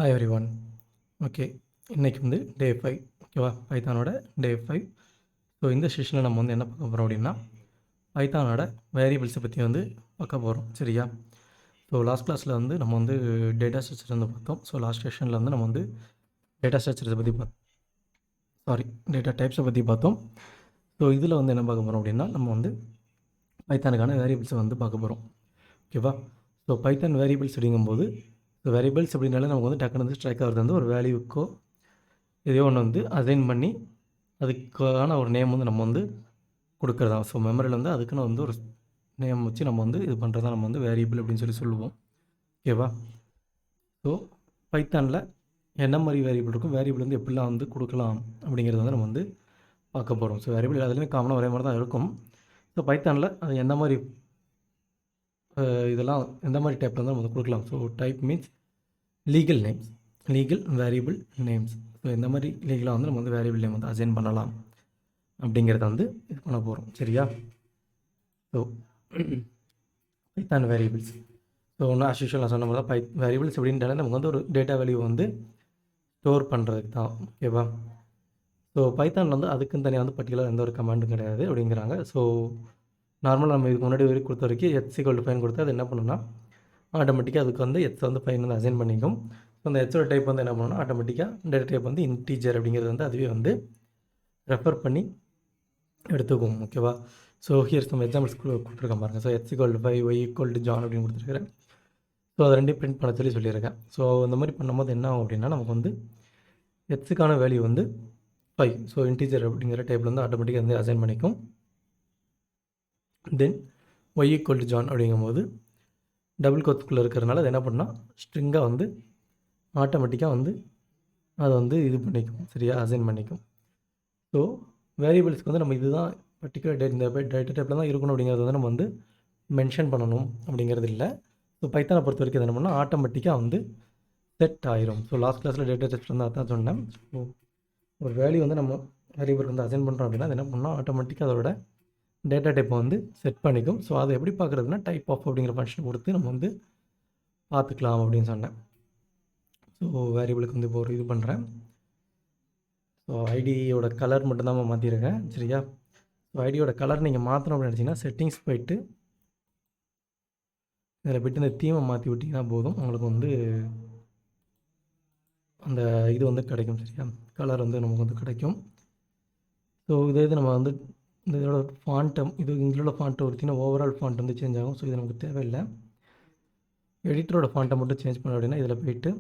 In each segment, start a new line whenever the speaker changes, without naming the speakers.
Hi every one. Okay, இன்றைக்கி வந்து டே 5. ஓகேவா, பைத்தானோட டே 5. ஸோ இந்த செஷனில் நம்ம வந்து என்ன பார்க்க போகிறோம் அப்படின்னா, பைத்தானோட வேரியபிள்ஸை பற்றி வந்து பார்க்க போகிறோம். சரியா? ஸோ லாஸ்ட் கிளாஸில் வந்து நம்ம வந்து டேட்டா ஸ்ட்ரக்சர் வந்து பார்த்தோம். ஸோ லாஸ்ட் செஷனில் வந்து நம்ம வந்து டேட்டா ஸ்ட்ரக்சரை பற்றி டேட்டா டைப்ஸை பற்றி பார்த்தோம். ஸோ இதில் வந்து என்ன பார்க்க போகிறோம் அப்படின்னா, நம்ம வந்து பைத்தானுக்கான வேரியபிள்ஸை வந்து பார்க்க போகிறோம். ஓகேவா? ஸோ பைத்தான் வேரியபிள்ஸ் அப்படிங்கும்போது, ஸோ வேரியபிள்ஸ் அப்படின்னாலே நமக்கு வந்து டக்குனு வந்து ஸ்ட்ரைக் ஆகிறது வந்து ஒரு வேல்யூக்கோ எதையோ ஒன்று வந்து அசைன் பண்ணி அதுக்கான ஒரு நேம் வந்து நம்ம வந்து கொடுக்குறதா. ஸோ மெமரியில் வந்து அதுக்குன்னு வந்து ஒரு நேம் வச்சு நம்ம வந்து இது பண்ணுறதா நம்ம வந்து வேரியபிள் அப்படின்னு சொல்லுவோம். ஓகேவா? ஸோ பைத்தானில் என்ன மாதிரி வேரியபிள் இருக்கும், வேரியபிள் வந்து எப்படிலாம் வந்து கொடுக்கலாம் அப்படிங்கிறத வந்து நம்ம வந்து பார்க்க போகிறோம். ஸோ வேரியபிள் அதுலேயுமே காமனாக ஒரே மாதிரி தான் இருக்கும். ஸோ பைத்தானில் அது எந்த மாதிரி இதெல்லாம் எந்த மாதிரி டைப்பில் வந்து நம்ம வந்து கொடுக்கலாம். So type means legal names, legal variable names. So இந்த மாதிரி லீகலாக வந்து நம்ம வந்து வேரியபிள் நேம் வந்து அசைன் பண்ணலாம் அப்படிங்கிறத வந்து இது பண்ண போகிறோம். சரியா? So Python variables. ஸோ ஒன்று ஆஸ் நான் சொன்ன மாதிரி தான் வேரியபிள்ஸ் அப்படின்றாலே நமக்கு வந்து ஒரு டேட்டா வேல்யூ வந்து ஸ்டோர் பண்ணுறதுக்கு தான். ஓகேவா? ஸோ பைத்தான் வந்து அதுக்குன்னு தனியாக வந்து பர்டிகுலர் எந்த ஒரு கமாண்டும் கிடையாது அப்படிங்கிறாங்க. ஸோ நார்மலாக நம்ம இதுக்கு முன்னாடி வரைக்கும் கொடுத்த வரைக்கும் h=5 கொடுத்து அது என்ன பண்ணுன்னா ஆட்டோமேட்டிக்காக அதுக்கு வந்து வந்து 5 வந்து அசைன் பண்ணிக்கும். ஸோ அந்த ஹெச்சோட டைப் வந்து என்ன பண்ணணும்னா ஆட்டோமேட்டிக்காக டேட்டா டைப் வந்து இன்டீஜர் அப்படிங்கிறது வந்து அதுவே வந்து ரெஃபர் பண்ணி எடுத்துக்கும். ஓகேவா? ஸோ ஹியர்ஸ் நம்ம எக்ஸாம்பிள்ஸ் கொடுத்துருக்கேன் பாருங்கள். ஸோ h=5 y=John அப்படின்னு கொடுத்துருக்கிறேன். ஸோ அதை ரெண்டையும் பிரிண்ட் பண்ண சொல்லியிருக்கேன். ஸோ இந்த மாதிரி பண்ணும்போது என்ன ஆகும் அப்படின்னா நமக்கு வந்து ஹெச்சுக்கான வேல்யூ வந்து 5. ஸோ இன்டீஜர் அப்படிங்கிற டைப்பில் வந்து ஆட்டோமேட்டிக்காக வந்து அசைன் பண்ணிக்கும். தென் y=John அப்படிங்கும்போது டபுள் கோட்ஸ்குள்ளே இருக்கிறதுனால அது என்ன பண்ணால் ஸ்ட்ரிங்காக வந்து ஆட்டோமேட்டிக்காக வந்து அதை வந்து இது பண்ணிக்கும். சரியா? அசைன் பண்ணிக்கும். ஸோ வேரியபிள்ஸ்க்கு வந்து நம்ம இதுதான் பர்டிகுலர் இந்த டேட்டா டைப்பில் தான் இருக்கணும் அப்படிங்கிறது வந்து நம்ம வந்து மென்ஷன் பண்ணணும் அப்படிங்கிறது இல்லை. ஸோ பைத்தானை பொறுத்த வரைக்கும் என்ன பண்ணால் ஆட்டோமேட்டிக்காக வந்து செட் ஆயிரும். ஸோ லாஸ்ட் கிளாஸில் டேட்டா டைப்ஸ் வந்து அதான் சொன்னேன். ஸோ ஒரு வேல்யூ வந்து நம்ம வேரியபிளுக்கு வந்து அசைன் பண்ணுறோம் அப்படின்னா அது என்ன பண்ணால் ஆட்டோமேட்டிக்காக அதோட டேட்டா டைப்பை வந்து செட் பண்ணிக்கும். ஸோ அதை எப்படி பார்க்குறதுனா டைப் ஆஃப் அப்படிங்கிற ஃபங்க்ஷன் கொடுத்து நம்ம வந்து பார்த்துக்கலாம் அப்படின்னு சொன்னேன். ஸோ வேரியபிளுக்கு வந்து இப்போ ஒரு இது பண்ணுறேன். ஸோ ஐடியோட கலர் மட்டும்தான் நான் மாற்றிருக்கேன். சரியா? ஸோ ஐடியோட கலர் நீங்கள் மாற்றணும் அப்படின்னு நினச்சிங்கன்னா செட்டிங்ஸ் போய்ட்டு இதில் போய்ட்டு இந்த தீமை மாற்றி விட்டிங்கன்னா போதும், உங்களுக்கு வந்து அந்த இது வந்து கிடைக்கும். சரியா? கலர் வந்து நமக்கு வந்து கிடைக்கும். ஸோ இது நம்ம வந்து இந்த இதோட ஃபாண்ட்டை இதில் உள்ள ஃபாண்ட்டை ஒருத்தினா ஓவரால் ஃபாண்ட் வந்து சேஞ்ச் ஆகும். ஸோ இது நமக்கு தேவையில்லை. எடிட்டரோட ஃபாண்ட்டை மட்டும் சேஞ்ச் பண்ண அப்படின்னா இதில் போய்ட்டு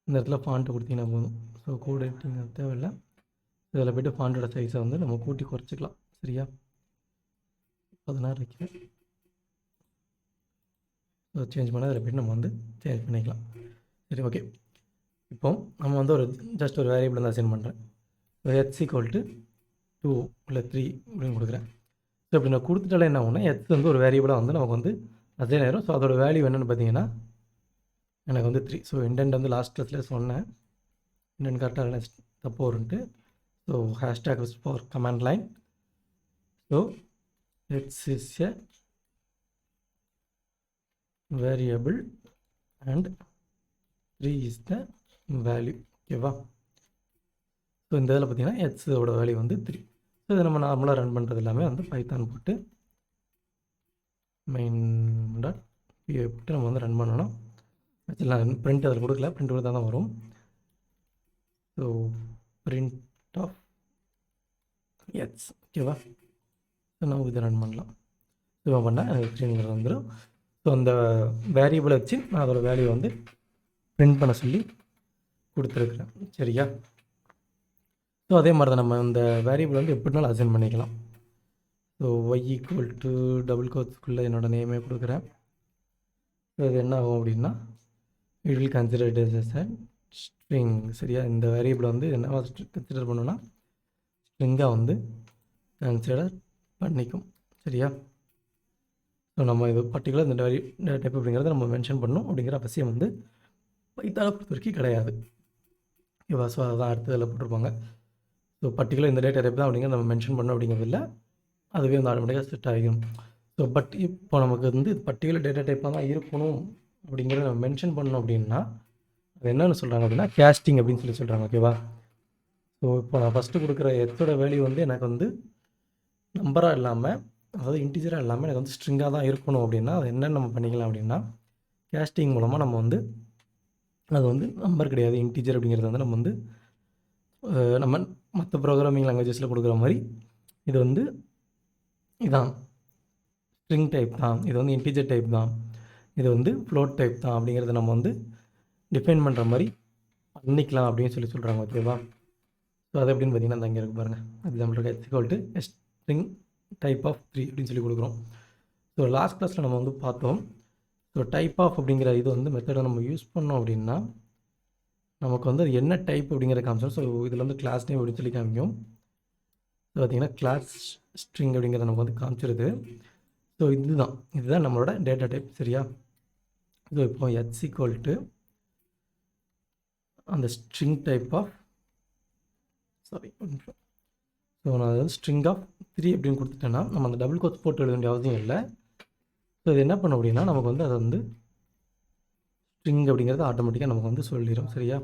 இந்த இடத்துல ஃபாண்ட்டை கொடுத்தீங்கன்னா போதும். ஸோ கோட் எடிட்டிங் தேவையில்லை. இதில் போய்ட்டு ஃபாண்ட்டோட சைஸை வந்து நம்ம கூட்டி குறைச்சிக்கலாம். சரியா? 16 வைக்கிறேன். ஸோ சேஞ்ச் பண்ணால் அதில் போய்ட்டு நம்ம வந்து சேஞ்ச் பண்ணிக்கலாம். சரி, ஓகே. இப்போ நம்ம வந்து ஒரு ஜஸ்ட் ஒரு வேரியபிள் வந்து அசைன் பண்ணுறேன். h=2 இல்லை 3 அப்படின்னு கொடுக்குறேன். ஸோ இப்படி நான் கொடுத்துட்டாலே என்ன ஆகும்னா h வந்து ஒரு வேரியபிளாக வந்து நமக்கு வந்து அசைன் ஆயிரும். ஸோ அதோட வேல்யூ என்னென்னு பார்த்தீங்கன்னா எனக்கு வந்து 3. ஸோ இண்டென்ட் வந்து லாஸ்ட் கிளாஸில் சொன்னேன். இண்டென்ட் கரெக்டாக தப்பு வரும்ட்டு. So hashtag for command line. So h is a variable and 3 is the value. ஓகேவா? ஸோ இந்த இதில் பார்த்தீங்கன்னா ஹெச்சோட வேல்யூ வந்து 3. ஸோ இதை நம்ம நார்மலாக ரன் பண்ணுறது எல்லாமே வந்து பைத்தான் போட்டு main.py போட்டு நம்ம வந்து ரன் பண்ணணும். ஆக்சுவலி நான் பிரிண்ட் அதில் கொடுக்கல, பிரிண்ட் கொடுத்தா தான் வரும். So print of H. ஓகேவா? ஸோ நம்ம இதை ரன் பண்ணலாம். ஸோ பண்ணால் எனக்கு ஸ்க்ரீனில் வந்துடும். ஸோ அந்த வேரியபிளை வச்சு நான் அதோடய வேல்யூ வந்து பிரிண்ட் பண்ண சொல்லி கொடுத்துருக்குறேன். சரியா? ஸோ அதே மாதிரி தான் நம்ம இந்த வேரியபிள் வந்து எப்படினாலும் அசைன் பண்ணிக்கலாம். ஸோ y=டபுள் கோட்ஸ்க்குள்ளே என்னோடய நேமே கொடுக்குறேன். ஸோ இது என்ன ஆகும் அப்படின்னா it will consider it as a string. சரியா? இந்த வேரியபிளை வந்து என்ன கன்சிடர் பண்ணோன்னா ஸ்ட்ரிங்காக வந்து கன்சிடர் பண்ணிக்கும். சரியா? ஸோ நம்ம இது பர்டிகுலர் இந்த டைப் அப்படிங்கிறத நம்ம மென்ஷன் பண்ணணும் அப்படிங்கிற அவசியம் வந்து பைத்தானை பொறுத்த வரைக்கும் கிடையாது. ஓகேவா? ஸோ அதுதான் அடுத்ததில் போட்டிருப்பாங்க. ஸோ பர்டிகுலர் இந்த டேட்டா டைப் தான் அப்படிங்கிறத நம்ம மென்ஷன் பண்ணணும் அப்படிங்கிறது இல்லை, அதுவே வந்து ஆட்டோமேட்டிக்காக செட் ஆகிடும். ஸோ பட் இப்போ நமக்கு வந்து பர்டிகுலர் டேட்டா டைப்பாக தான் இருக்கணும் அப்படிங்கிறத நம்ம மென்ஷன் பண்ணோம் அப்படின்னா அது என்னென்னு சொல்கிறாங்க அப்படின்னா கேஸ்டிங் அப்படின்னு சொல்கிறாங்க. ஓகேவா? ஸோ இப்போ நான் ஃபஸ்ட்டு கொடுக்குற எக்ஸோட வேல்யூ வந்து எனக்கு வந்து நம்பராக இல்லாமல், அதாவது இன்டிஜராக இல்லாமல் எனக்கு வந்து ஸ்ட்ரிங்காக தான் இருக்கணும் அப்படின்னா அது என்னென்னு நம்ம பண்ணிக்கலாம் அப்படின்னா கேஸ்டிங் மூலமாக நம்ம வந்து அது வந்து நம்பர் கிடையாது, இன்டிஜர் அப்படிங்கிறது வந்து நம்ம வந்து நம்ம மற்ற ப்ரோக்ராமிங் லாங்குவேஜஸில் கொடுக்குற மாதிரி இது வந்து இதான் ஸ்ட்ரிங் டைப் தான், இது வந்து இன்டிஜர் டைப் தான், இது வந்து ஃப்ளோட் டைப் தான் அப்படிங்கிறத நம்ம வந்து டிஃபைன் பண்ணுற மாதிரி பண்ணிக்கலாம் அப்படின்னு சொல்கிறாங்க. ஓகேவா? ஸோ அது எப்படின்னு பார்த்தீங்கன்னா அந்த இங்கே இருக்கு பாருங்கள். Example x equal to string type of 3 அப்படின்னு சொல்லி கொடுக்குறோம். ஸோ லாஸ்ட் கிளாஸில் நம்ம வந்து பார்த்தோம். ஸோ டைப் ஆஃப் அப்படிங்கிற இது வந்து மெத்தடை நம்ம யூஸ் பண்ணோம் அப்படின்னா நமக்கு வந்து அது என்ன டைப் அப்படிங்கிற காமிச்சோம். ஸோ இதில் வந்து கிளாஸ் நேம் அப்படின்னு சொல்லி காமிக்கும். ஸோ பார்த்திங்கன்னா கிளாஸ் ஸ்ட்ரிங் அப்படிங்கிறத நமக்கு வந்து காமிச்சிருது. ஸோ இதுதான் நம்மளோட டேட்டா டைப். சரியா? ஸோ இப்போ எக்ஸிக்வல் டு அந்த ஸ்ட்ரிங் டைப் ஆஃப் ஸோ நான் வந்து ஸ்ட்ரிங் ஆஃப் 3 அப்படின்னு கொடுத்துட்டேன்னா நம்ம அந்த டபுள் கோட்ஸ் போட்டு எழுத வேண்டிய அவசியம் இல்லை. ஸோ இது என்ன பண்ணோம் அப்படின்னா நமக்கு வந்து அதை வந்து ஸ்ட்ரிங் அப்படிங்கிறது ஆட்டோமேட்டிக்காக நமக்கு வந்து சொல்லிடும். சரியா?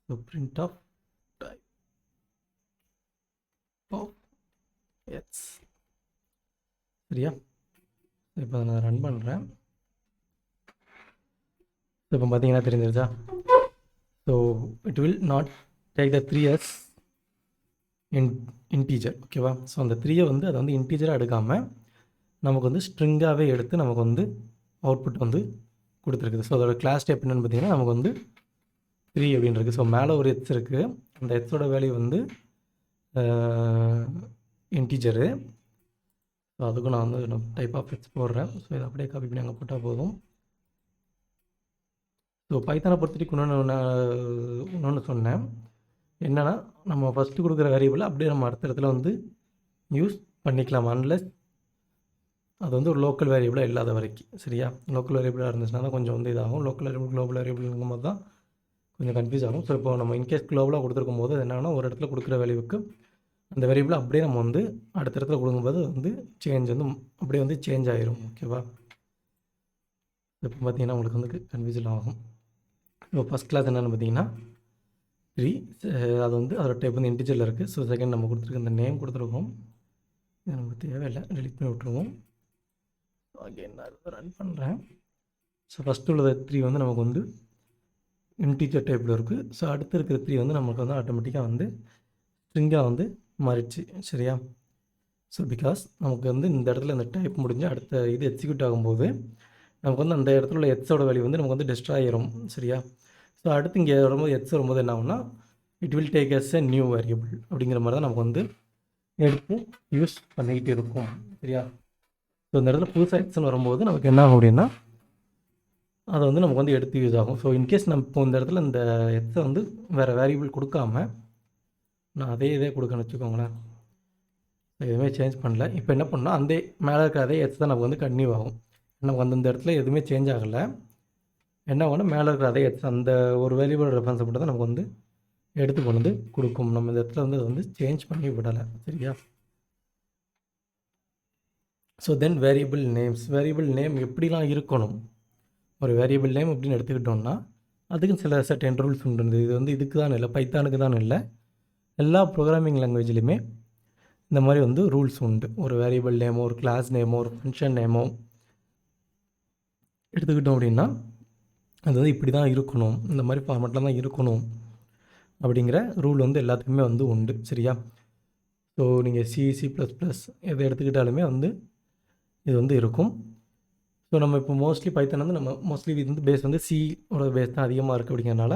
So print of type of x. சரியா? இப்போ நான் ரன் பண்ணுறேன். ஸோ இப்போ பார்த்தீங்கன்னா தெரிஞ்சிருச்சா? So it will not take the 3 as integer. ஓகேவா? ஸோ அந்த 3 வந்து அதை வந்து இன்டீஜராக எடுக்காமல் நமக்கு வந்து ஸ்ட்ரிங்காகவே எடுத்து நமக்கு வந்து அவுட்புட் வந்து கொடுத்துருக்குது. ஸோ அதோட கிளாஸ் டைப் என்னென்னு பார்த்தீங்கன்னா நமக்கு வந்து 3 அப்படின்னு இருக்குது. ஸோ மேலே ஒரு எக்ஸ் இருக்குது, அந்த எக்ஸோட வேல்யூ வந்து இன்டீஜரு. ஸோ அதுக்கும் நான் வந்து டைப் ஆஃப் எக்ஸ் போடுறேன். ஸோ இதை அப்படியே காப்பி பண்ணி அங்கே போட்டால் போதும். ஸோ பைத்தானை பொறுத்தவரைக்கும் இன்னொன்று சொன்னேன் என்னென்னா நம்ம ஃபஸ்ட்டு கொடுக்குற வேரியபிள் அப்படியே நம்ம அடுத்த இடத்துல வந்து யூஸ் பண்ணிக்கலாம் அன்லெஸ் அது வந்து ஒரு லோக்கல் வேரியபிளாக இல்லாத வரைக்கும். சரியா? லோக்கல் வேரியபிளாக இருந்துச்சுன்னா தான் கொஞ்சம் வந்து இதாகும். லோக்கல் வேரியபிள் குளோபல் வேரியபிள்ங்கும் போது தான் கொஞ்சம் கன்ஃபியூஸ் ஆகும். ஸோ இப்போ நம்ம இன்கேஸ் குளோபலாக கொடுத்துருக்கும் போது என்னென்னா ஒரு இடத்துல கொடுக்குற வேல்யூவுக்கு அந்த வேரியபிளை அப்படியே நம்ம வந்து அடுத்த இடத்துல கொடுக்கும்போது வந்து சேஞ்ச் வந்து அப்படியே வந்து சேஞ்ச் ஆகிரும். ஓகேவா? இப்போ பார்த்தீங்கன்னா உங்களுக்கு வந்து கன்ஃபியூஷன் ஆகும். இப்போ ஃபஸ்ட் கிளாஸ் என்னென்னு பார்த்தீங்கன்னா 3 அது வந்து அதோட டைப் வந்து இன்டிஜரில் இருக்குது. ஸோ செகண்ட் நம்ம கொடுத்துருக்க இந்த நேம் கொடுத்துருக்கோம். இது நமக்கு தேவையில்லை, டெலிட் பண்ணி விட்ருவோம். அகைன் நான் ரன் பண்ணுறேன். ஸோ ஃபஸ்ட்டு உள்ள 3 வந்து நமக்கு வந்து இன்டீஜர் டைப்பில் இருக்குது. ஸோ அடுத்து இருக்கிற 3 வந்து நமக்கு வந்து ஆட்டோமேட்டிக்காக வந்து ஸ்ட்ரிங்காக வந்து மாறிடுச்சு. சரியா? ஸோ பிகாஸ் நமக்கு வந்து இந்த இடத்துல இந்த டைப் முடிஞ்சு அடுத்த இது எக்ஸிக்யூட் ஆகும்போது நமக்கு வந்து அந்த இடத்துல உள்ள எக்ஸோட வேல்யூ வந்து நமக்கு வந்து டெஸ்ட்ராய் ஆயிரும். சரியா? ஸோ அடுத்து இங்கே வரும்போது எக்ஸ் வரும்போது என்ன ஆகும்னா it will take as a new variable அப்படிங்கிற மாதிரி தான் நமக்கு வந்து எடுத்து யூஸ் பண்ணிக்கிட்டு இருக்கும். சரியா? ஸோ இந்த இடத்துல புதுசாக எக்ஸ்ன்னு வரும்போது நமக்கு என்ன ஆகும் அப்படின்னா அதை வந்து நமக்கு வந்து எடுத்து யூஸ் ஆகும். ஸோ இன்கேஸ் நம்ம இப்போ இந்த இடத்துல இந்த எக்ஸை வந்து வேறு வேரியபிள் கொடுக்காம நான் இதே கொடுக்கணும்னு வச்சுக்கோங்களேன். எதுவுமே சேஞ்ச் பண்ணல. இப்போ என்ன பண்ணால் அந்த மேலே இருக்கிற அதே எக்ஸ் தான் நமக்கு வந்து கன்டினியூ ஆகும். நமக்கு வந்து இந்த இடத்துல எதுவுமே சேஞ்ச் ஆகலை. என்ன ஆகும்னா மேலே இருக்கிற அதே எக்ஸ் அந்த ஒரு வேரியபிள் ரெஃபரன்ஸை மட்டும் தான் நமக்கு வந்து எடுத்து கொண்டு வந்து கொடுக்கும். நம்ம இந்த இடத்துல வந்து அதை வந்து சேஞ்ச் பண்ணி விடலை. சரியா? ஸோ தென் வேரியபிள் நேம் எப்படிலாம் இருக்கணும்? ஒரு வேரியபிள் நேம் அப்படின்னு எடுத்துக்கிட்டோம்னா அதுக்கும் சில சர்டன் ரூல்ஸ் உண்டு. இது வந்து இதுக்கு தான் இல்லை, பைத்தானுக்கு தான் இல்லை, எல்லா ப்ரோக்ராமிங் லாங்குவேஜ்லையுமே இந்த மாதிரி வந்து ரூல்ஸ் உண்டு. ஒரு வேரியபிள் நேமோ ஒரு கிளாஸ் நேமோ ஒரு ஃபங்க்ஷன் நேமோ எடுத்துக்கிட்டோம் அப்படின்னா அது வந்து இப்படி தான் இருக்கணும், இந்த மாதிரி ஃபார்மேட்டில் தான் இருக்கணும் அப்படிங்கிற ரூல் வந்து எல்லாத்துக்குமே வந்து உண்டு. சரியா? ஸோ நீங்கள் C++ எதை எடுத்துக்கிட்டாலுமே வந்து இது வந்து இருக்கும். ஸோ நம்ம இப்போ மோஸ்ட்லி பைத்தான் வந்து நம்ம மோஸ்ட்லி இது வந்து பேஸ் வந்து சியோட பேஸ் தான் அதிகமாக இருக்குது. அப்படிங்கிறனால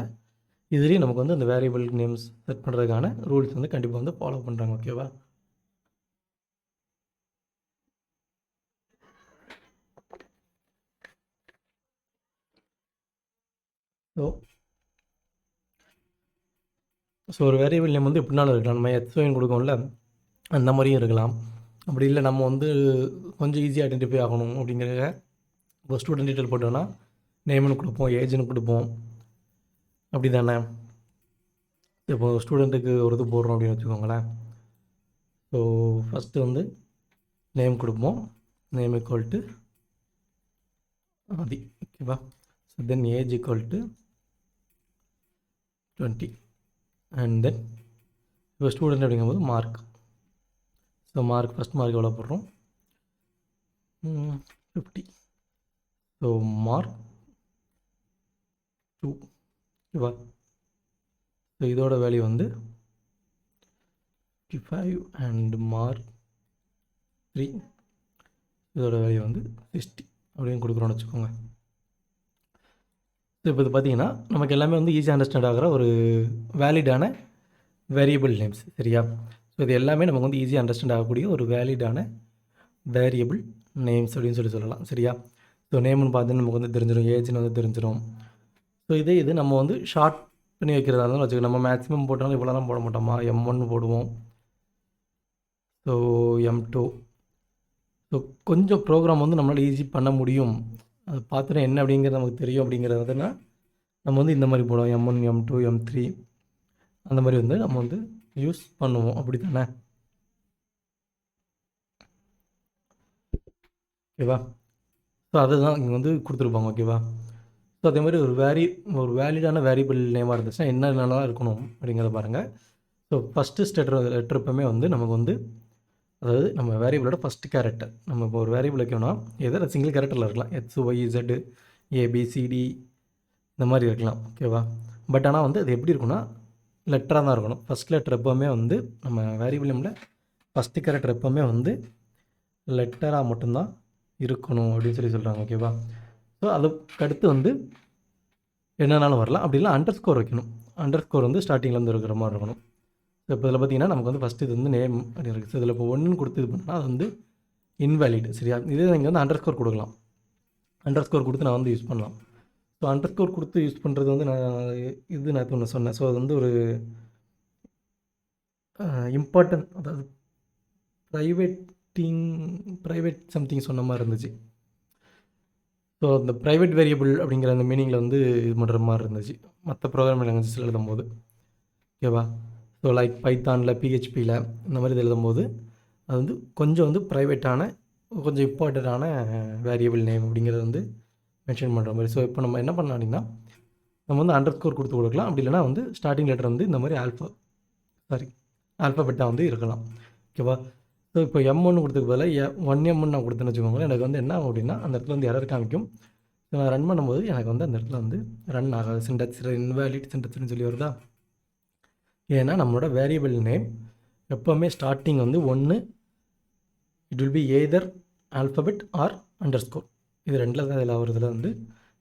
இதுலேயும் நமக்கு வந்து அந்த வேரியபிள் நேம்ஸ் செட் பண்ணுறதுக்கான ரூல்ஸ் வந்து கண்டிப்பாக வந்து ஃபாலோ பண்ணுறாங்க. ஓகேவா? ஸோ ஒரு வேரியபிள் நேம் வந்து எப்படினாலும் இருக்கலாம். நம்ம எக்ஸ்ஒய்னு கொடுக்கோம்ல அந்த மாதிரியும் இருக்கலாம். அப்படி இல்லை நம்ம வந்து கொஞ்சம் ஈஸியாக ஐடென்டிஃபை ஆகணும் அப்படிங்கிற இப்போ ஸ்டூடெண்ட் டீட்டெயில் போட்டோன்னா நேம்னு கொடுப்போம், ஏஜ்னு கொடுப்போம். அப்படி தானே? இப்போ ஸ்டூடெண்ட்டுக்கு ஒரு இது போடுறோம் அப்படின்னு வச்சுக்கோங்களேன். ஸோ ஃபஸ்ட்டு வந்து நேம் கொடுப்போம். நேம் ஈக்குவல் டு ஆதி ஓகேவா. So then age equal to 20 and then இப்போ ஸ்டூடெண்ட் அப்படிங்கும்போது mark. So mark first mark எவ்வளோ போடுறோம் 50. ஸோ மார்க் 2 ஓகேவா. ஸோ இதோட வேல்யூ வந்து 55 அண்ட் மார்க் 3 இதோட வேல்யூ வந்து 60 அப்படின்னு கொடுக்குறோன்னு வச்சுக்கோங்க. ஸோ இப்போ இது பார்த்தீங்கன்னா நமக்கு எல்லாமே வந்து ஈஸியாக அண்டர்ஸ்டாண்ட் ஆகிற ஒரு வேலிடான வேரியபிள் நேம்ஸ் சரியா. ஸோ இது எல்லாமே நமக்கு வந்து ஈஸியாக அண்டர்ஸ்டாண்ட் ஆகக்கூடிய ஒரு வேலிடான வேரியபிள் நேம்ஸ் அப்படின்னு சொல்லலாம் சரியா. ஸோ நேம்னு பார்த்து நமக்கு வந்து தெரிஞ்சிடும், ஏஜ்னு வந்து தெரிஞ்சிடும். ஸோ இது நம்ம வந்து ஷார்ட் பண்ணி வைக்கிறதா இருந்தாலும் வச்சுக்கோங்க. நம்ம மேக்ஸிமம் போட்டாலும் இவ்வளோலாம் போட மாட்டோமா, M1 போடுவோம், ஸோ M2. ஸோ கொஞ்சம் ப்ரோக்ராம் வந்து நம்மளால் ஈஸி பண்ண முடியும், அது பார்த்துட்டு என்ன அப்படிங்கிறது நமக்கு தெரியும் அப்படிங்கிறதுனா நம்ம வந்து இந்த மாதிரி போடுவோம் M1 M2 M3 அந்த மாதிரி வந்து நம்ம வந்து யூஸ் பண்ணுவோம் அப்படி தானே ஓகேவா. ஸோ அதுதான் இங்கே வந்து கொடுத்துருப்பாங்க ஓகேவா. ஸோ அதே மாதிரி ஒரு வேலிடான வேரியபிள் நேமாக இருந்துச்சுன்னா என்னென்னலாம் இருக்கணும் அப்படிங்கிறத பாருங்கள். ஸோ ஃபஸ்ட்டு லெட்டர் எப்பவுமே வந்து நமக்கு வந்து அதாவது நம்ம வேரியபிளோட ஃபஸ்ட்டு கேரக்டர் நம்ம இப்போ ஒரு வேரியபிள் வைக்கணும்னா எதாவது சிங்கிள் கேரக்டரில் இருக்கலாம், XYZ ABCD இந்த மாதிரி இருக்கலாம் ஓகேவா. பட் ஆனால் வந்து அது எப்படி இருக்குன்னா லெட்டராக தான் இருக்கணும். ஃபஸ்ட் லெட்டர் எப்போவுமே வந்து நம்ம வேரியபிள் நேமில் ஃபஸ்ட்டு கேரக்டர் எப்போவுமே வந்து லெட்டராக மட்டும்தான் இருக்கணும் அப்படின்னு சொல்கிறாங்க ஓகேவா. ஸோ அதுக்கடுத்து வந்து என்னன்னாலும் வரலாம், அப்படி இல்லை அண்டர் ஸ்கோர் வைக்கணும். அண்டர் ஸ்கோர் வந்து ஸ்டார்டிங்லேருந்து இருக்கிற மாதிரி இருக்கணும். ஸோ இப்போ இதில் பார்த்தீங்கன்னா நமக்கு வந்து ஃபஸ்ட்டு இது வந்து நேம் அப்படின்னு இருக்குது. ஸோ இதில் இப்போ 1 கொடுத்து இது பண்ணால் அது வந்து இன்வேலிட் சரியா. இதே நீங்கள் வந்து அண்டர் ஸ்கோர் கொடுக்கலாம், அண்டர் ஸ்கோர் கொடுத்து நான் வந்து யூஸ் பண்ணலாம். ஸோ அண்டர் ஸ்கோர் கொடுத்து யூஸ் பண்ணுறது வந்து நான் ஒன்று சொன்னேன். ஸோ அது வந்து ஒரு இம்பார்ட்டன்ட், அதாவது ப்ரைவேட் சம்திங் சொன்ன மாதிரி இருந்துச்சு. ஸோ அந்த ப்ரைவேட் வேரியபிள் அப்படிங்கிற அந்த மீனிங்கில் வந்து இது பண்ணுற மாதிரி இருந்துச்சு மற்ற ப்ரோக்ராமிங் லாங்குவேஜஸில் எழுதும்போது ஓகேவா. ஸோ லைக் பைத்தானில் PHPயில் இந்த மாதிரி இது எழுதும்போது அது வந்து கொஞ்சம் வந்து ப்ரைவேட்டான கொஞ்சம் இம்பார்ட்டண்ட்டான வேரியபிள் நேம் அப்படிங்கிறத வந்து மென்ஷன் பண்ணுற மாதிரி. ஸோ இப்போ நம்ம என்ன பண்ணலாம் அப்படின்னா நம்ம வந்து அண்டர் ஸ்கோர் கொடுத்து கொடுக்கலாம், அப்படி இல்லைனா வந்து ஸ்டார்டிங் லெட்டர் வந்து இந்த மாதிரி ஆல்ஃபாபெட்டாக வந்து இருக்கலாம் ஓகேவா. ஸோ இப்போ M1 கொடுத்ததுக்கு பதிலாக 1M நான் கொடுத்தேன்னு வச்சுக்கோங்களேன், எனக்கு வந்து என்ன ஆகும் அப்படின்னா அந்த இடத்துல வந்து எரர் காமிக்கும். ஸோ நான் ரன் பண்ணும்போது எனக்கு வந்து அந்த இடத்துல வந்து ரன் ஆகாது, சின்டாக்ஸ் இன்வேலிட் சின்டாக்ஸ்னு சொல்லி வருதா. ஏன்னா நம்மளோட வேரியபிள் நேம் எப்போவுமே ஸ்டார்டிங் வந்து ஒன்று it will be either alphabet are under score, இது ரெண்டில் தான் இதில் ஒரு இதில் வந்து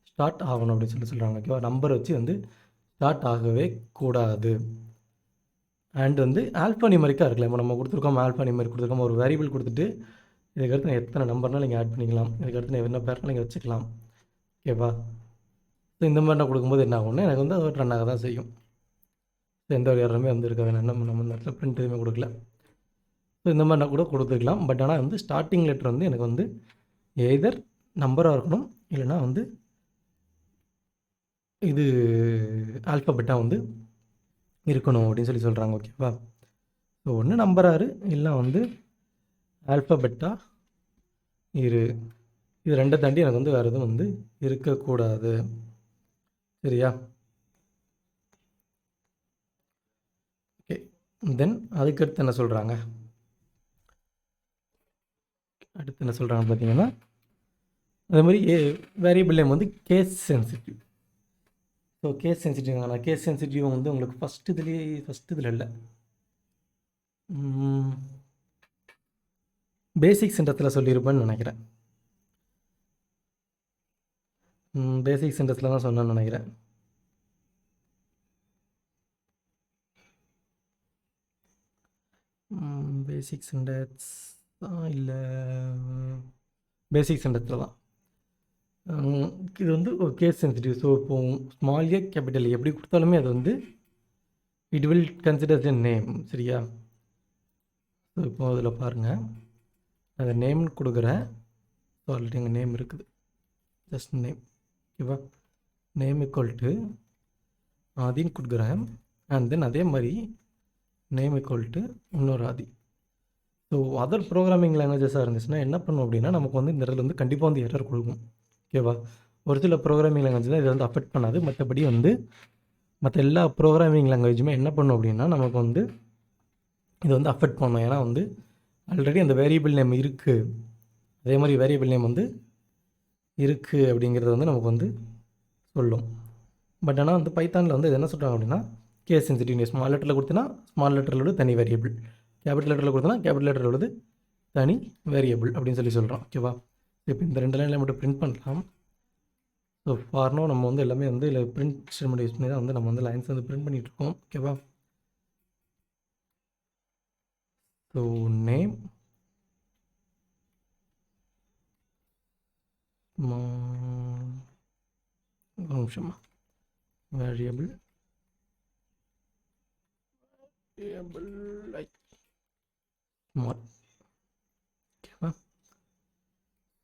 ஸ்டார்ட் ஆகணும் அப்படின்னு சொல்கிறாங்க ஓகேவா. நம்பர் வச்சு வந்து ஸ்டார்ட் ஆகவே கூடாது. அண்ட் வந்து ஆல்ஃபா நியூமரிக்காக இருக்கலாம். இப்போ நம்ம கொடுத்துருக்கோம் ஆல்ஃபா நியூமரிக் கொடுத்துருக்கோம், ஒரு வேரியபிள் கொடுத்துட்டு இதுக்கடுத்து நான் எத்தனை நம்பர்னாலும் நீங்கள் ஆட் பண்ணிக்கலாம், இதுக்கடுத்து நான் என்ன பேர்னா நீங்கள் வச்சுக்கலாம் ஓகேவா. ஸோ இந்த மாதிரி நான் கொடுக்கும்போது என்ன ஆகும்னா எனக்கு வந்து அது ரன் ஆக தான் செய்யும். ஸோ எந்த ஒரு எரருமே வந்து இருக்காது, நம்ம இந்த இடத்துல பிரிண்ட் எதுவுமே கொடுக்கல. ஸோ இந்த மாதிரி நான் கூட கொடுத்துக்கலாம். பட் ஆனால் வந்து ஸ்டார்டிங் லெட்டர் வந்து எனக்கு வந்து எய்தர் நம்பராக இருக்கணும், இல்லைனா வந்து இது ஆல்ஃபபெட்டாக வந்து இருக்கணும் அப்படின்னு சொல்கிறாங்க ஓகேவா. ஸோ ஒன்று நம்பராரு இல்லை வந்து ஆல்ஃபபெட்டாக இது ரெண்டை தாண்டி எனக்கு வந்து வேறு எதுவும் வந்து இருக்கக்கூடாது சரியா. ஓகே தென் அதுக்கடுத்து என்ன சொல்கிறாங்க, அடுத்து என்ன சொல்கிறாங்க பார்த்தீங்கன்னா அதே மாதிரி வேரியபிள் நேம் வந்து case sensitive. So case sensitive ஆனால் கேஸ் சென்சிட்டிவ் வந்து உங்களுக்கு ஃபஸ்ட்டு இதில் இல்லை, பேசிக் சென்டென்ஸில் சொல்லியிருப்பேன்னு நினைக்கிறேன். பேசிக் சென்டென்ஸில் தான் சொன்னேன்னு நினைக்கிறேன். பேசிக் சென்டென்ஸ் இல்லை, பேசிக் சென்டென்ஸில் தான். இது வந்து ஒரு கேஸ் சென்சிட்டிவ். ஸோ இப்போ ஸ்மால் ஏ கேபிட்டல் எப்படி கொடுத்தாலுமே அது வந்து it will considers a name சரியா. ஸோ இப்போ அதில் பாருங்கள் அந்த நேம்னு கொடுக்குறேன். ஸோ ஆல்ரெடி எங்கள் நேம் இருக்குது, ஜஸ்ட் நேம் ஓகேவா. நேம் ஈக்குவல் டு ஆதின்னு கொடுக்குறேன். அண்ட் தென் அதே மாதிரி நேம் ஈக்குவல் டு இன்னொரு ஆதி. ஸோ அதர் ப்ரோக்ராமிங் லாங்குவேஜஸாக இருந்துச்சுன்னா என்ன பண்ணும் அப்படின்னா நமக்கு வந்து இந்த இடத்துல வந்து கண்டிப்பாக வந்து எரர் கொடுக்கும் ஓகேவா. ஒரு சில ப்ரோக்ராமிங் லாங்குவேஜ் தான் இது வந்து அஃபெக்ட் பண்ணாது. மற்றபடி வந்து மற்ற எல்லா ப்ரோக்ராமிங் லாங்குவேஜுமே என்ன பண்ணும் அப்படின்னா நமக்கு வந்து இது வந்து அஃபெக்ட் பண்ணும். ஏன்னா வந்து ஆல்ரெடி அந்த வேரியபிள் நேம் இருக்குது, அதே மாதிரி வேரியபிள் நேம் வந்து இருக்குது அப்படிங்கிறது வந்து நமக்கு வந்து சொல்லும். பட் ஆனால் வந்து பைத்தானில் வந்து இது என்ன சொல்கிறாங்க அப்படின்னா கேஸ் சென்சிட்டிவ். ஸ்மால் லெட்டரில் கொடுத்தனா ஸ்மால் லெட்டரில் உள்ளது தனி வேரியபிள், கேபிட்டல் லெட்டரில் கொடுத்தனா கேபிட்டல் லெட்டரில் உள்ளது தனி வேரியபிள் அப்படின்னு சொல்கிறோம். ஓகேவா? இப்போ இந்த 2 லைனில் மட்டும் பிரிண்ட் பண்ணலாம். ஸோ ஃபார்னோ நம்ம வந்து எல்லாமே வந்து இல்லை பிரிண்ட் ஸ்டேட்மெண்ட் யூஸ் பண்ணி தான் வந்து நம்ம வந்து லைன்ஸ் வந்து பிரிண்ட் பண்ணிகிட்ருக்கோம். ஓகேவா? ஸோ நேம் ஒரு நிமிஷமா வேரியபிள் ஸ்மால். ஓகேவா?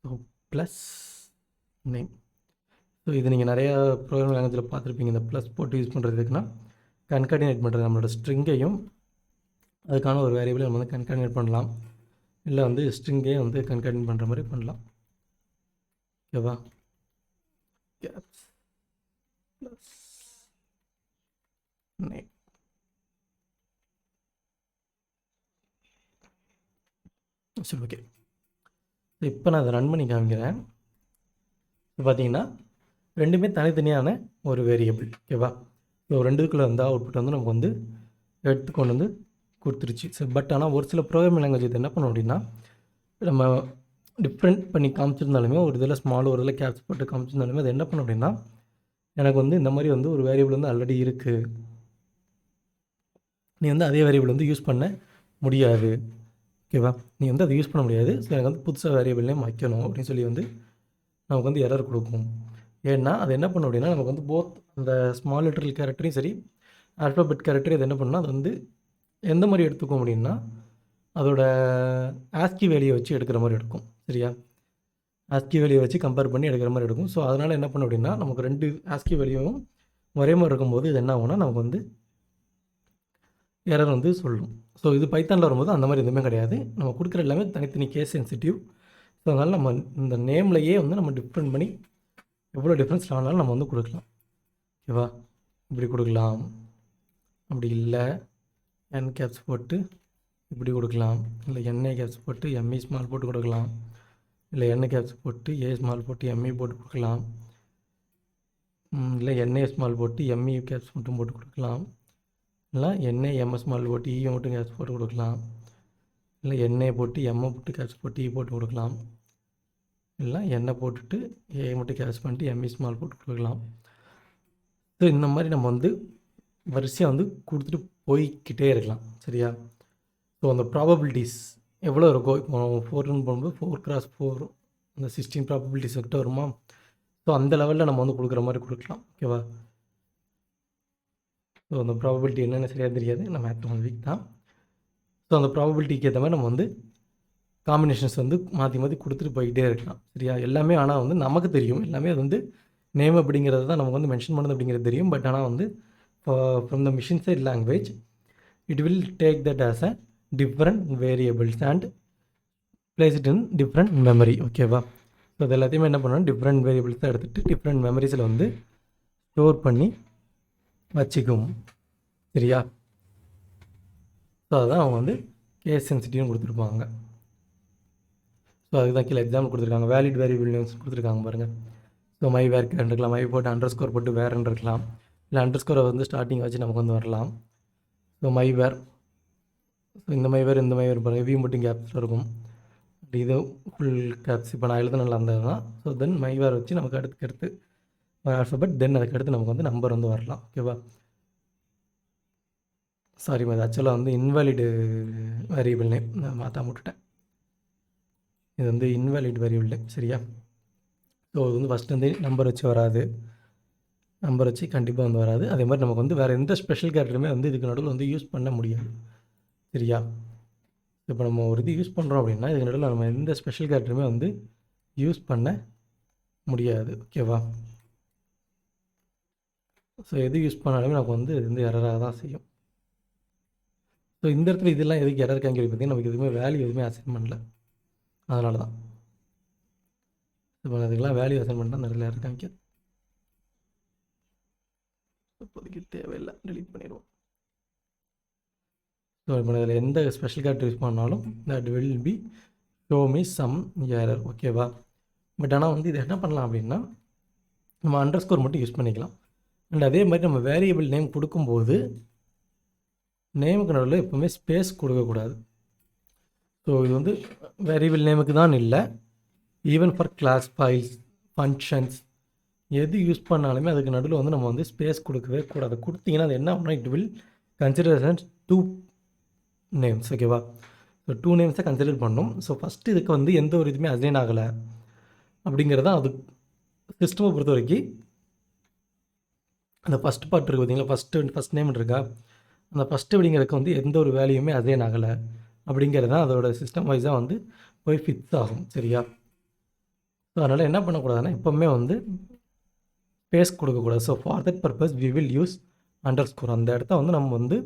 So plus name. ஸோ இது நீங்கள் நிறையா ப்ரோக்ராமிங் லாங்குவேஜில் பார்த்துருப்பீங்க. இந்த ப்ளஸ் போட்டு யூஸ் பண்ணுறதுக்குன்னா கன்கார்டினேட் பண்ணுறது, நம்மளோட ஸ்ட்ரிங்கையும் அதுக்கான ஒரு வேரியபிளை நம்ம வந்து கன்கார்டினேட் பண்ணலாம், இல்லை வந்து ஸ்ட்ரிங்கே வந்து கன்கார்டினேட் பண்ணுற மாதிரி பண்ணலாம். ஓகேவா? Caps plus name. சரி, ஓகே. இப்போ நான் அதை ரன் பண்ணி காமிக்கிறேன். இப்போ பார்த்தீங்கன்னா ரெண்டுமே தனித்தனியான ஒரு வேரியபிள். ஓகேவா? ஸோ ரெண்டுக்குள்ளே வந்து அவுட்புட் வந்து நமக்கு வந்து எடுத்து கொண்டு வந்து கொடுத்துருச்சு. சரி, பட் ஆனால் ஒரு சில ப்ரோக்ராமிங் லாங்குவேஜ் இது என்ன பண்ணோம் அப்படின்னா நம்ம டிஃப்ரெண்ட் பண்ணி காமிச்சிருந்தாலுமே, ஒரு இதில் ஸ்மால் ஒரு இதில் கேப்ஸ் போட்டு காமிச்சிருந்தாலுமே அது என்ன பண்ணும் அப்படின்னா எனக்கு வந்து இந்த மாதிரி வந்து ஒரு வேரியபிள் வந்து ஆல்ரெடி இருக்குது, நீ வந்து அதே வேரியபிள் வந்து யூஸ் பண்ண முடியாது. ஓகேவா? நீ வந்து அதை யூஸ் பண்ண முடியாது. ஸோ எனக்கு வந்து புதுசாக வேரியபிள் நேம் வைக்கணும் அப்படின்னு சொல்லி வந்து நமக்கு வந்து எரர் கொடுக்கும். ஏன்னா அது என்ன பண்ணும் அப்படின்னா நமக்கு வந்து போத் அந்த ஸ்மால் லிட்டரல் கேரக்டரையும் சரி ஆல்ஃபாபெட் கேரக்டர் இது என்ன பண்ணால் அது வந்து எந்த மாதிரி எடுத்துக்கும் அப்படின்னா அதோட ஆஸ்கி வேல்யூவை வச்சு எடுக்கிற மாதிரி எடுக்கும். சரியா? ஆஸ்கி வேல்யூவை வச்சு கம்பேர் பண்ணி எடுக்கிற மாதிரி எடுக்கும். ஸோ அதனால் என்ன பண்ணும் அப்படின்னா நமக்கு 2 ஆஸ்கி வேல்யூவும் ஒரே மாதிரி இருக்கும்போது இது என்ன ஆகும்னா நமக்கு வந்து எரர் வந்து சொல்லும். ஸோ இது பைத்தானில் வரும்போது அந்த மாதிரி எதுவுமே கிடையாது. நம்ம கொடுக்குற எல்லாமே தனித்தனி கேஸ் சென்சிட்டிவ். ஸோ அதனால் நம்ம இந்த நேம்லையே வந்து நம்ம டிஃப்ரெண்ட் பண்ணி எவ்வளோ டிஃப்ரென்ஸ் ஆனாலும் நம்ம வந்து கொடுக்கலாம். ஓகேவா? இப்படி கொடுக்கலாம், அப்படி இல்லை என் கேப்ஸ் போட்டு இப்படி கொடுக்கலாம், இல்லை என்ஏ கேப்ஸ் போட்டு எம்இ ஸ்மால் போட்டு கொடுக்கலாம், இல்லை என்ஏ கேப்ஸ் போட்டு ஏ ஸ்மால் போட்டு எம்இ போட்டு கொடுக்கலாம், இல்லை என்ஏ ஸ்மால் போட்டு எம்இ கேப்ஸ் மட்டும் போட்டு கொடுக்கலாம், இல்லை என்ஏ எம்எஸ் ஸ்மால் போட்டு இ மட்டும் கேப்ஸ் போட்டு கொடுக்கலாம், இல்லை என்ஏ போட்டு எம்ஐ போட்டு கேப்ஸ் போட்டு இ போட்டு கொடுக்கலாம், இல்லை எண்ணெய் போட்டுட்டு ஏ மட்டும் கேப்ஸ் பண்ணிட்டு எம்இ ஸ்மால் போட்டு கொடுக்கலாம். ஸோ இந்த மாதிரி நம்ம வந்து வரிசையாக வந்து கொடுத்துட்டு போய்கிட்டே இருக்கலாம். சரியா? ஸோ அந்த ப்ராபபிலிட்டிஸ் எவ்வளோ இருக்கோ, இப்போ 4ன்னு போகும்போது 4x4 அந்த 16 ப்ராபபிலிட்டிஸ் கிட்ட வருமா? ஸோ அந்த லெவலில் நம்ம வந்து கொடுக்குற மாதிரி கொடுக்கலாம். ஓகேவா? ஸோ அந்த ப்ராபபிலிட்டி என்னென்னு சரியாக தெரியாது, நம்ம மேத்ஸ் வீக் தான். ஸோ அந்த ப்ராபபிலிட்டிக்கு ஏற்ற மாதிரி நம்ம வந்து காம்பினேஷன்ஸ் வந்து மாற்றி மாற்றி கொடுத்துட்டு போய்கிட்டே இருக்கலாம். சரியா? எல்லாமே ஆனால் வந்து நமக்கு தெரியும், எல்லாமே அது வந்து நேம் அப்படிங்கிறது தான் நமக்கு வந்து மென்ஷன் பண்ணுது அப்படிங்கிறது தெரியும். பட் ஆனால் வந்து from the machine side language it will take that as a different variables and place it in different memory. ஓகேவா? ஸோ அது எல்லாத்தையுமே என்ன பண்ணணும், டிஃப்ரெண்ட் வேரியபிள்ஸ் தான் எடுத்துகிட்டு டிஃப்ரெண்ட் மெமரிஸில் வந்து ஸ்டோர் பண்ணி வச்சுக்கும். சரியா? ஸோ அதுதான் அவங்க வந்து கேஸ் சென்சிட்டிவ்னு கொடுத்துருப்பாங்க. ஸோ அதுக்கு தான் கீழே எக்ஸாம்பிள் கொடுத்துருக்காங்க. வேலிட் வேரியபிள் நேம்ஸ் கொடுத்துருக்காங்க பாருங்கள். ஸோ மை வேர் கேன் இருக்கலாம், மை போட்டு அண்டர்ஸ்கோர் போட்டு வேர்ன்னு இருக்கலாம், இல்லை அண்டர்ஸ்கோரை வந்து ஸ்டார்டிங் வச்சு நமக்கு வந்து வரலாம். ஸோ மை வேர், ஸோ இந்த மை வேர் இந்த மை வேர் பாருங்கள், வி மட்டும் கேப்ஸில் இருக்கும், இது ஃபுல் கேப்ஸ். இப்போ நான் எழுதுனால அந்த தான். ஸோ தென் மை வேர் வச்சு நமக்கு அடுத்து ஆல்ஃபபெட், தென் அதுக்கடுத்து நமக்கு வந்து நம்பர் வந்து வரலாம். ஓகேவா? சாரி, அது ஆக்சுவலாக வந்து இன்வாலிடு வேரியபிள் நேம் நான் மாற்ற விட்டுட்டேன். இது வந்து இன்வாலிட் வேரியபிள் நேம். சரியா? ஸோ அது வந்து ஃபஸ்ட்டு வந்து நம்பர் வச்சு வராது, நம்பர் வச்சு கண்டிப்பாக வந்து வராது. அதே மாதிரி நமக்கு வந்து வேறு எந்த ஸ்பெஷல் கேரக்டருமே வந்து இதுக்கு நடுவில் வந்து யூஸ் பண்ண முடியாது. சரியா? இப்போ நம்ம ஒரு இது யூஸ் பண்ணுறோம் அப்படின்னா இதுக்கு நடுவில் நம்ம எந்த ஸ்பெஷல் கேரக்டருமே வந்து யூஸ் பண்ண முடியாது. ஓகேவா? ஸோ எது யூஸ் பண்ணாலுமே நமக்கு வந்து இது வந்து எரராக தான் செய்யும். ஸோ இந்த இடத்துல இதெல்லாம் எதுக்கு எரர் இருக்காங்க பார்த்தீங்கன்னா நமக்கு எதுவுமே வேல்யூ எதுவுமே அசைன் பண்ணல, அதனால தான். இப்போ அதுக்கெல்லாம் வேல்யூ அசைன் பண்ணிட்டு அந்த இடத்துல இருக்காங்க. இப்போதைக்கு தேவையில்லை, டெலிட் பண்ணிடுவோம். ஸோ இப்போ இதில் எந்த ஸ்பெஷல் கேரக்டர் யூஸ் பண்ணாலும் that will be show me some error. ஓகேவா? பட் ஆனால் வந்து இது என்ன பண்ணலாம் அப்படின்னா நம்ம அண்டர்ஸ்கோர் மட்டும் யூஸ் பண்ணிக்கலாம். அண்ட் அதே மாதிரி நம்ம வேரியபிள் நேம் கொடுக்கும்போது நேமுக்கு நடுவில் எப்போவுமே ஸ்பேஸ் கொடுக்கக்கூடாது. ஸோ இது வந்து வேரியபிள் நேமுக்கு தான் இல்லை, even for class files, functions எது யூஸ் பண்ணாலுமே அதுக்கு நடுவில் வந்து நம்ம வந்து ஸ்பேஸ் கொடுக்கவே கூடாது. கொடுத்தீங்கன்னா அது என்ன பண்ணால் இட் வில் கன்சிடர் 2 நேம்ஸ். ஓகேவா? ஸோ 2 நேம்ஸை கன்சிடர் பண்ணணும். ஸோ ஃபஸ்ட்டு இதுக்கு வந்து எந்த ஒரு இதுவுமே அசைன் ஆகலை அப்படிங்கிறது தான் அது சிஸ்டமை பொறுத்த வரைக்கும். அந்த ஃபஸ்ட் பார்ட் இருக்குது பார்த்தீங்களா, ஃபஸ்ட் நேம் இருக்கா, அந்த ஃபஸ்ட்டு அப்படிங்கிறதுக்கு வந்து எந்த ஒரு வேல்யூமே அசைன் ஆகலை அப்படிங்கிறது தான் அதோட சிஸ்டம் வைஸாக வந்து போய் ஃபிக்ஸ் ஆகும். சரியா? ஸோ அதனால் என்ன பண்ணக்கூடாதுன்னா எப்போவுமே வந்து ஸ்பேஸ் கொடுக்கக்கூடாது. So for that purpose we will use underscore. அந்த இடத்த வந்து நம்ம வந்து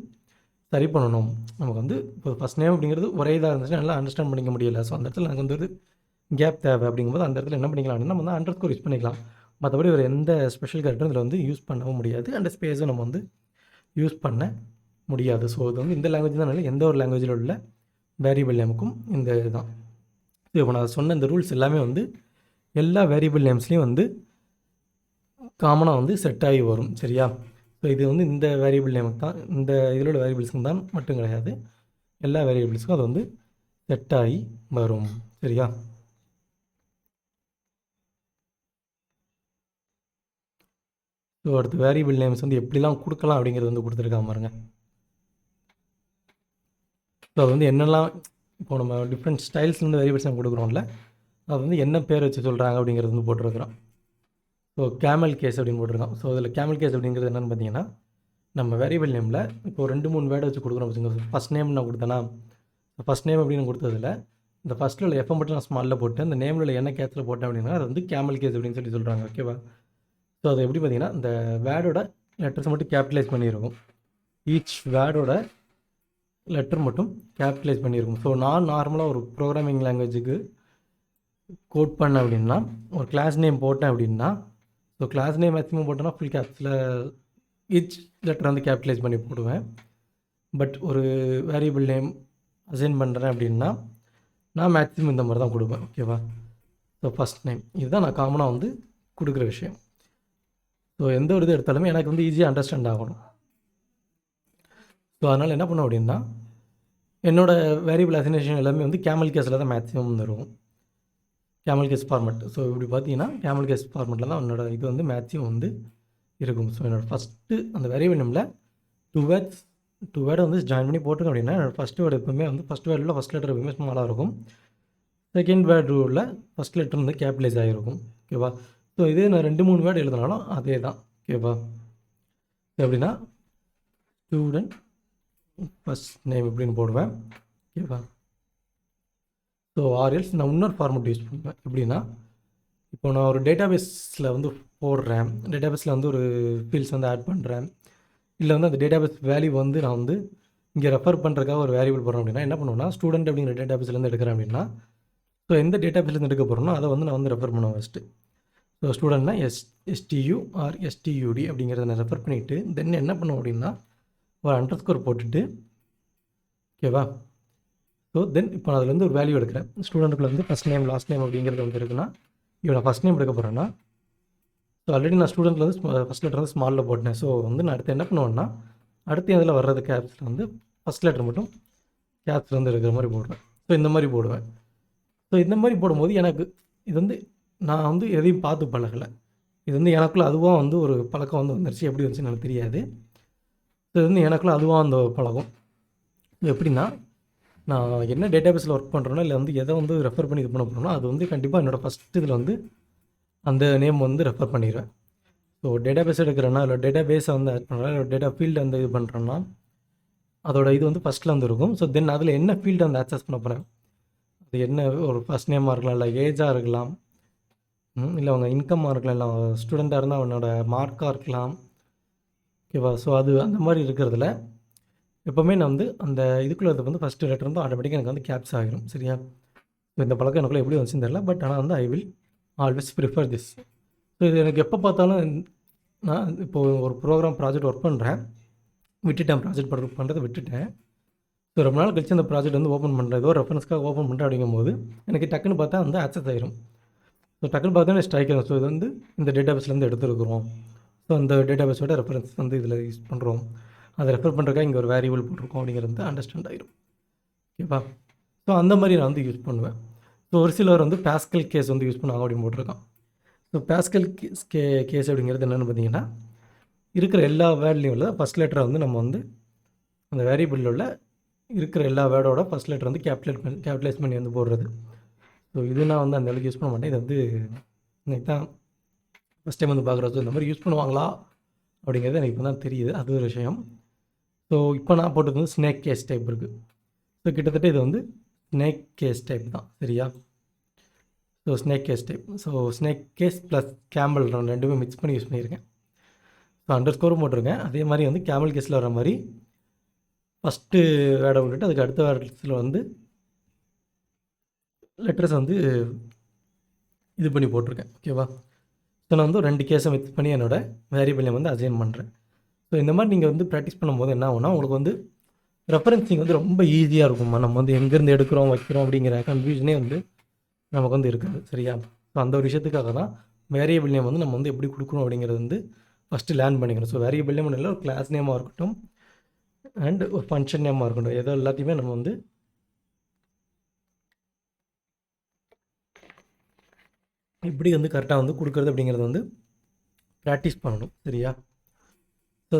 சரி பண்ணணும். நமக்கு வந்து இப்போ ஃபஸ்ட் நேம் அப்படிங்கிறது ஒரே இதாக இருந்துச்சுன்னா நல்லா அண்டர்ஸ்டாண்ட் பண்ணிக்க முடியல. ஸோ அந்த இடத்துல எனக்கு வந்து கேப் தேவை அப்படிங்கும்போது அந்த இடத்துல என்ன பண்ணிக்கலாம் அப்படின்னா நம்ம வந்து அண்டர்ஸ்கோர் யூஸ் பண்ணிக்கலாம். மற்றபடி ஒரு எந்த ஸ்பெஷல் கேரக்டரும் இதில் வந்து யூஸ் பண்ணவும் முடியாது. அண்ட் ஸ்பேஸும் நம்ம வந்து யூஸ் பண்ண முடியாது. ஸோ இது வந்து இந்த லாங்குவேஜ் தான் இல்லை, எந்த ஒரு லாங்குவேஜில் உள்ள வேரியபிள் நேமுக்கும் இந்த இதுதான். ஸோ இப்போ நான் சொன்ன இந்த ரூல்ஸ் எல்லாமே வந்து எல்லா வேரியபிள் நேம்ஸ்லேயும் வந்து காமனாக வந்து செட் ஆகி வரும். சரியா? ஸோ இது வந்து இந்த வேரியபிள் நேமுக்கு தான், இந்த இதில் உள்ள வேரியபிள்ஸுக்கு தான் மட்டும் கிடையாது, எல்லா வேரியபிள்ஸுக்கும் அது வந்து செட் ஆகி வரும். சரியா? ஸோ அடுத்து வேரியபிள் நேம்ஸ் வந்து எப்படிலாம் கொடுக்கலாம் அப்படிங்கிறது வந்து கொடுத்துருக்காம பாருங்க. ஸோ அது வந்து என்னெல்லாம் இப்போ நம்ம டிஃப்ரெண்ட் ஸ்டைல்ஸ் வந்து வேரியபிள்ஸ் நம்ம கொடுக்குறோம்ல, அது வந்து என்ன பேர் வச்சு சொல்கிறாங்க அப்படிங்கிறது வந்து போட்டிருக்கிறோம். ஸோ கேமல் கேஸ் அப்படின்னு போட்டிருக்கோம். ஸோ அதில் கேமல் கேஸ் அப்படிங்கிறது என்னென்னு பார்த்தீங்கன்னா நம்ம வேரியபிள் நேமில் இப்போ 2-3 வேர்டை வச்சு கொடுக்குறோம் வச்சுக்கோங்க. ஃபஸ்ட் நேம் நான் கொடுத்தேன்னா ஃபஸ்ட் நேம் அப்படின்னு கொடுத்ததில் இந்த ஃபஸ்ட்டில் உள்ள எஃப்எம் மட்டும் நான் ஸ்மாலில் போட்டு அந்த நேமில் உள்ள என்ன கேஸில் போட்டேன் அப்படின்னா அது வந்து கேமல் கேஸ் அப்படின்னு சொல்லி சொல்கிறாங்க. ஓகேவா? ஸோ அது எப்படி பார்த்தீங்கன்னா இந்த வேர்டோட லெட்டர்ஸ் மட்டும் கேபிட்டலைஸ் பண்ணியிருக்கும். ஈச் வேர்டோட லெட்டர் மட்டும் கேபிட்டலைஸ் பண்ணியிருக்கும். ஸோ நான் நார்மலாக ஒரு ப்ரோக்ராமிங் லாங்குவேஜுக்கு கோட் பண்ணேன் அப்படின்னா ஒரு கிளாஸ் நேம் போட்டேன் அப்படின்னா, ஸோ கிளாஸ் நேம் மேக்ஸிமம் போட்டேன்னா ஃபுல் கேப்ஸில் ஈச் லெட்டர் வந்து கேபிட்டலைஸ் பண்ணி போடுவேன். பட் ஒரு வேரியபிள் நேம் அசைன் பண்ணுறேன் அப்படின்னா நான் மேக்ஸிமம் இந்த மாதிரி தான் கொடுப்பேன். ஓகேவா? ஸோ ஃபஸ்ட் நேம் இதுதான் நான் காமனாக வந்து கொடுக்குற விஷயம். ஸோ எந்த ஒரு இது எடுத்தாலுமே எனக்கு வந்து ஈஸியாக அண்டர்ஸ்டாண்ட் ஆகணும். ஸோ அதனால் என்ன பண்ணோம் அப்படின்னா என்னோடய வேரியபிள் அசைனேஷன் எல்லாமே வந்து கேமல் கேஸில் தான் மேக்ஸிமம் வரும். Camel case format. ஸோ இப்படி பார்த்தீங்கன்னா கேமல் கேஸ் ஃபார்மெட்டில் தான் என்னோடய இது வந்து மேக்ஸிமம் வந்து இருக்கும். ஸோ என்னோடய ஃபஸ்ட்டு அந்த வேரியபிள் நேமில் 2 வேர்டை வந்து ஜாயின் பண்ணி போட்டிருக்கேன் அப்படின்னா என்னோடய ஃபஸ்ட் வேர்டு எப்பவுமே வந்து ஃபஸ்ட் வேர்டில் ஃபஸ்ட் லெட்டர் எப்பவுமே ஸ்மாலாக இருக்கும். செகண்ட் வேர்டில் ஃபஸ்ட் லெட்டர் வந்து கேபிட்டலைஸ் ஆகிருக்கும். ஓகேவா? ஸோ இதே நான் 2-3 வேர்டு எழுதினாலும் அதே தான். ஓகேவா? எப்படின்னா ஸ்டூடெண்ட் ஃபஸ்ட் நேம் எப்படின்னு போடுவேன். ஓகேவா? ஸோ ஆர்எல்ஸ் நான் இன்னொரு ஃபார்மெட் யூஸ் பண்ணுவேன். எப்படின்னா இப்போ நான் ஒரு டேட்டாபேஸில் வந்து போடுறேன், டேட்டாபேஸில் வந்து ஒரு ஃபீல்ட்ஸ் வந்து ஆட் பண்ணுறேன், இல்லை வந்து அந்த டேட்டாபேஸ் வேல்யூ வந்து நான் வந்து இங்கே ரெஃபர் பண்ணுறதுக்காக ஒரு வேரியபிள் போடுறேன் அப்படின்னா என்ன பண்ணுவேன்னா ஸ்டூடெண்ட் அப்படிங்கிற டேட்டாபேஸ்லேருந்து எடுக்கிறேன் அப்படின்னா ஸோ எந்த டேட்டாபேஸ்லேருந்து எடுக்க போகிறோன்னா அதை வந்து நான் வந்து ரெஃபர் பண்ணுவேன் ஃபஸ்ட்டு. ஸோ ஸ்டூடெண்ட்னா எஸ்டியூ ஆர் எஸ்டியூடி அப்படிங்கிறத நான் ரெஃபர் பண்ணிவிட்டு தென் என்ன பண்ணுவோம் அப்படின்னா ஒரு அண்டர்ஸ்கோர் போட்டுட்டு, ஓகேவா? ஸோ தென் இப்போ நான் அதில் வந்து ஒரு வேல்யூ எடுக்கிறேன். ஸ்டூடெண்ட்டுக்குள்ள வந்து ஃபஸ்ட் நேம் லாஸ்ட் நேம் அப்படிங்கிறது வந்து இருக்குன்னா இப்போ நான் ஃபஸ்ட் நேம் எடுக்க போகிறேன்னா ஸோ ஆல்ரெடி நான் ஸ்டூடெண்ட்டில் வந்து ஃபஸ்ட் லெட்டர் வந்து ஸ்மாலில் போட்டேன். ஸோ வந்து நான் அடுத்து என்ன பண்ணுவேன்னா அடுத்து அதில் வர்றது கேப்ஸில் வந்து ஃபஸ்ட் லெட்டர் மட்டும் கேப்ஸில் வந்து இருக்கிற மாதிரி போடுவேன். ஸோ இந்த மாதிரி போடுவேன். ஸோ இந்த மாதிரி போடும்போது எனக்கு இது வந்து நான் வந்து எதையும் பார்த்து பழகலை. இது வந்து எனக்குள்ளே அதுவாக வந்து ஒரு பழக்கம் வந்து வந்துருச்சு. எப்படி வந்துச்சுன்னு எனக்கு தெரியாது. ஸோ இது வந்து எனக்குள்ளே அதுவாக அந்த பழக்கம் எப்படின்னா நான் என்ன டேட்டாபேஸில் ஒர்க் பண்ணுறேனோ இல்லை வந்து எதை வந்து ரெஃபர் பண்ணி இது பண்ண போகிறேனோ அது வந்து கண்டிப்பாக என்னோடய ஃபஸ்ட் இதில் வந்து அந்த நேம் வந்து ரெஃபர் பண்ணிடுவேன். ஸோ டேட்டாபேஸ் எடுக்கிறேன்னா இல்லை டேட்டாபேஸை வந்து ஆட் பண்ணுறேன், இல்லை டேட்டா ஃபீல்டு வந்து இது பண்ணுறேன்னா அதோட இது வந்து ஃபஸ்ட்டில் வந்து இருக்கும். ஸோ தென் அதில் என்ன ஃபீல்டு வந்து ஆக்சஸ் பண்ண போகிறேன், அது என்ன ஒரு ஃபஸ்ட் நேமாக இருக்கலாம், இல்லை ஏஜாக இருக்கலாம், இல்லை அவங்க இன்கம்மாக இருக்கலாம், இல்லை ஸ்டூடெண்ட்டாக இருந்தால் அவனோட மார்க்காக இருக்கலாம். ஓகேவா? ஸோ அது அந்த மாதிரி இருக்கிறதுல எப்போவுமே நான் வந்து அந்த இதுக்குள்ளே வந்து ஃபஸ்ட்டு லெட்டர் வந்து ஆட்டோமேட்டிக்காக எனக்கு வந்து கேப்ஸ் ஆகிரும். சரியா? ஸோ இந்த பழக்கம் எனக்குள்ளே எப்படி வந்துச்சுன்னு தெரியல. பட் ஆனால் வந்து I will always prefer this. So இது எனக்கு எப்போ பார்த்தாலும் நான் இப்போது ஒரு ப்ரோக்ராம் ப்ராஜெக்ட் ஒர்க் பண்ணுறேன், விட்டுட்டேன் ப்ராஜெக்ட் பண்ணுறதை விட்டுட்டேன். ஸோ ரொம்ப நாள் கழிச்சு அந்த ப்ராஜெக்ட் வந்து ஓப்பன் பண்ணுறேன், ஏதோ ரெஃபரன்ஸ்க்காக ஓப்பன் பண்ணுறேன் அப்படிங்கும்போது எனக்கு டக்குன்னு பார்த்தா வந்து ஆக்சஸ் ஆயிரும். ஸோ டக்குன்னு பார்த்தா ஸ்ட்ரைக் ஆகும். ஸோ இது வந்து இந்த டேட்டாபேஸ்லேருந்து எடுத்துருக்குறோம். ஸோ அந்த டேட்டாபேஸோட ரெஃபரன்ஸ் வந்து இதில் யூஸ் பண்ணுறோம், அதை ரெஃபர் பண்ணுறதுக்காக இங்கே ஒரு வேரியபிள் போட்டிருக்கோம் அப்படிங்கிறது வந்து அண்டர்ஸ்டாண்ட் ஆயிரும். ஓகேவா? ஸோ அந்த மாதிரி நான் வந்து யூஸ் பண்ணுவேன். ஸோ ஒரு சிலர் வந்து பாஸ்கல் கேஸ் வந்து யூஸ் பண்ணுவாங்க அப்படின்னு போட்டிருக்கான். ஸோ பாஸ்கல் கேஸ் அப்படிங்கிறது என்னென்னு பார்த்தீங்கன்னா, இருக்கிற எல்லா வேர்ட்லேயும் உள்ள ஃபஸ்ட் லெட்டரை வந்து நம்ம வந்து அந்த வேரியபிளில் உள்ள இருக்கிற எல்லா வேர்டோட ஃபஸ்ட் லெட்டர் வந்து கேபிட்டலைஸ் பண்ணி வந்து போடுறது. ஸோ இது நான் வந்து அந்த அளவுக்கு யூஸ் பண்ண மாட்டேன். இது வந்து எனக்கு தான் ஃபஸ்ட் டைம் வந்து பார்க்குறேன். ஸோ இந்த மாதிரி யூஸ் பண்ணுவாங்களா அப்படிங்கிறது எனக்கு இப்போ தான் தெரியுது. அது ஒரு விஷயம். ஸோ இப்போ நான் போட்டது வந்து ஸ்னேக் கேஸ் டைப் இருக்குது. ஸோ கிட்டத்தட்ட இது வந்து ஸ்னேக் கேஸ் டைப் தான். சரியா? So snake case type. So snake case plus camel ரெண்டுமே மிக்ஸ் பண்ணி யூஸ் பண்ணியிருக்கேன். ஸோ அண்டர் ஸ்கோரும் போட்டிருக்கேன். அதே மாதிரி வந்து கேமல் கேஸில் வர மாதிரி ஃபஸ்ட்டு வேர்டை விட்டுட்டு அதுக்கு அடுத்த வேர்ட்ஸில் வந்து லெட்டர்ஸ் வந்து இது பண்ணி போட்டிருக்கேன். ஓகேவா? ஸோ நான் வந்து 2 கேஸை மிக்ஸ் பண்ணி என்னோடய வேரியபிளை வந்து அசைன் பண்ணுறேன். ஸோ இந்த மாதிரி நீங்கள் வந்து ப்ராக்டிஸ் பண்ணும்போது என்ன ஆகும்னா, உங்களுக்கு வந்து ரெஃபரன்சிங் வந்து ரொம்ப ஈஸியாக இருக்குமா. நம்ம வந்து எங்கேருந்து எடுக்கிறோம் வைக்கிறோம் அப்படிங்கிற கன்ஃபியூஷனே வந்து நமக்கு வந்து இருக்காது. சரியா? ஸோ அந்த ஒரு விஷயத்துக்காக தான் வேரியபிள் நேம் வந்து நம்ம வந்து எப்படி கொடுக்கணும் அப்படிங்கிறது வந்து ஃபஸ்ட்டு லேர்ன் பண்ணிக்கணும். ஸோ வேரியபிள் நேம் இல்லை, ஒரு கிளாஸ் நேமாக இருக்கட்டும் அண்ட் ஒரு ஃபங்க்ஷன் நேமாக இருக்கட்டும், ஏதோ எல்லாத்தையுமே நம்ம வந்து எப்படி வந்து கரெக்டாக வந்து கொடுக்குறது அப்படிங்கிறது வந்து ப்ராக்டிஸ் பண்ணணும். சரியா? ஸோ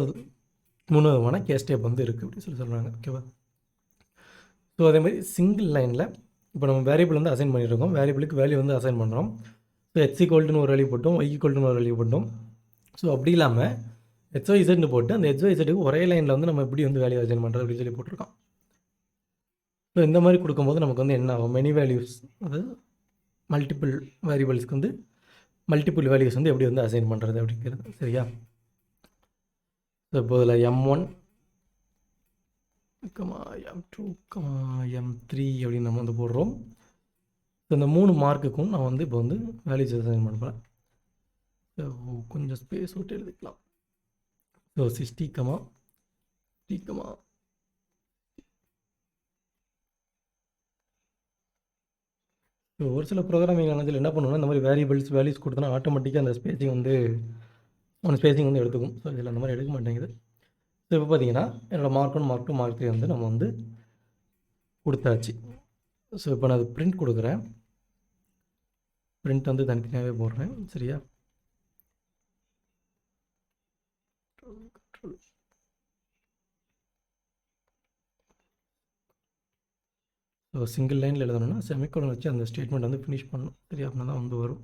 3 விதமான கேஸ் டைப் வந்து இருக்குது அப்படின்னு சொல்கிறாங்க. ஓகேவா? ஸோ அதேமாதிரி சிங்கிள் லைனில் இப்போ நம்ம வேரியபிள் வந்து அசைன் பண்ணியிருக்கோம், வேரியபிளுக்கு வேல்யூ வந்து அசைன் பண்ணுறோம். ஸோ எக்ஸ் ஈக்குவல்ட்டுன்னு ஒரு வேல்யூ போட்டோம், ஒய் ஈக்குவல்ட்டுன்னு ஒரு வேல்யூ போட்டோம். ஸோ அப்படி இல்லாமல் XYZன்னு போட்டு அந்த XYZக்கு ஒரே லைனில் வந்து நம்ம எப்படி வந்து வேல்யூ அசைன் பண்ணுறது அப்படின்னு சொல்லி போட்டிருக்கோம். ஸோ இந்த மாதிரி கொடுக்கும்போது நமக்கு வந்து என்ன ஆகும், மெனி வேல்யூஸ், அதாவது மல்டிபிள் வேரியபிள்ஸ்க்கு வந்து மல்டிபிள் வேல்யூஸ் வந்து எப்படி வந்து அசைன் பண்ணுறது அப்படிங்கிறது. சரியா? ஸோ இப்போ இதில் M1, M2, M3 அப்படின்னு நம்ம வந்து போடுறோம். ஸோ இந்த 3 மார்க்குக்கும் நான் வந்து இப்போ வந்து வேல்யூஸ் அசைன் பண்ணுறேன். ஸோ கொஞ்சம் ஸ்பேஸ் விட்டு எழுதிக்கலாம். ஸோ 60, 3, ஸோ ஒரு சில ப்ரோக்ராமிங் லாங்குவேஜில் என்ன பண்ணுவோம்னா, இந்த மாதிரி வேல்யூஸ் கொடுத்தோன்னா ஆட்டோமேட்டிக்காக அந்த ஸ்பேசிங் வந்து ஸ்பேசிங் வந்து எடுத்துக்கும். ஸோ இதில் அந்த மாதிரி எடுக்க மாட்டேங்குது. ஸோ இப்போ பார்த்தீங்கன்னா என்னோடய மார்க் 1, மார்க் 2, மார்க் 3 வந்து நம்ம வந்து கொடுத்தாச்சு. ஸோ இப்போ நான் அது பிரிண்ட் கொடுக்குறேன். பிரிண்ட் வந்து தனித்தனியாகவே போடுறேன். சரியா? ஸோ சிங்கிள் லைனில் எழுதணும்னா செமிகோலன் வச்சு அந்த ஸ்டேட்மெண்ட் வந்து ஃபினிஷ் பண்ணணும். சரியா? அப்படின்னா தான் வந்து வரும்.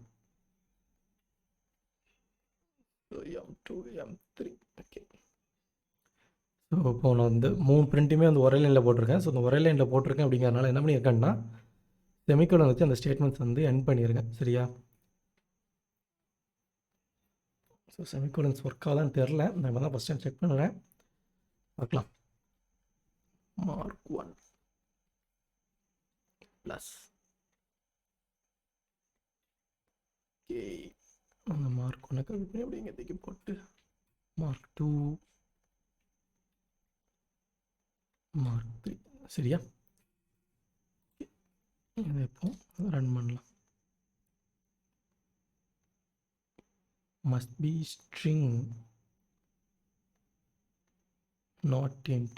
M2, M3. ஓகே. ஸோ இப்போது நான் வந்து 3 பிரிண்ட்டுமே வந்து ஒரே லைனில் போட்டிருக்கேன். ஸோ இந்த ஒரே லைனில் போட்டிருக்கேன் அப்படிங்கிறனால என்ன பண்ணியிருக்கேன்னா, செமிகோலன் வச்சு அந்த ஸ்டேட்மெண்ட்ஸ் வந்து எண்ட் பண்ணியிருக்கேன். சரியா? ஸோ செமிகோலன்ஸ் ஒர்க் ஆகலான்னு தெரில, நான் இப்போ தான் ஃபஸ்ட் டைம் செக் பண்ணுறேன், பார்க்கலாம். மார்க் 1 ப்ளஸ் ஓகே, அந்த மார்க் 1 கம்மி பண்ணி அப்படிங்க தூக்கி போட்டு மார்க் 2, மார்க் 3. சரியா? இதை இப்போ ரன் பண்ணலாம். must be string not int.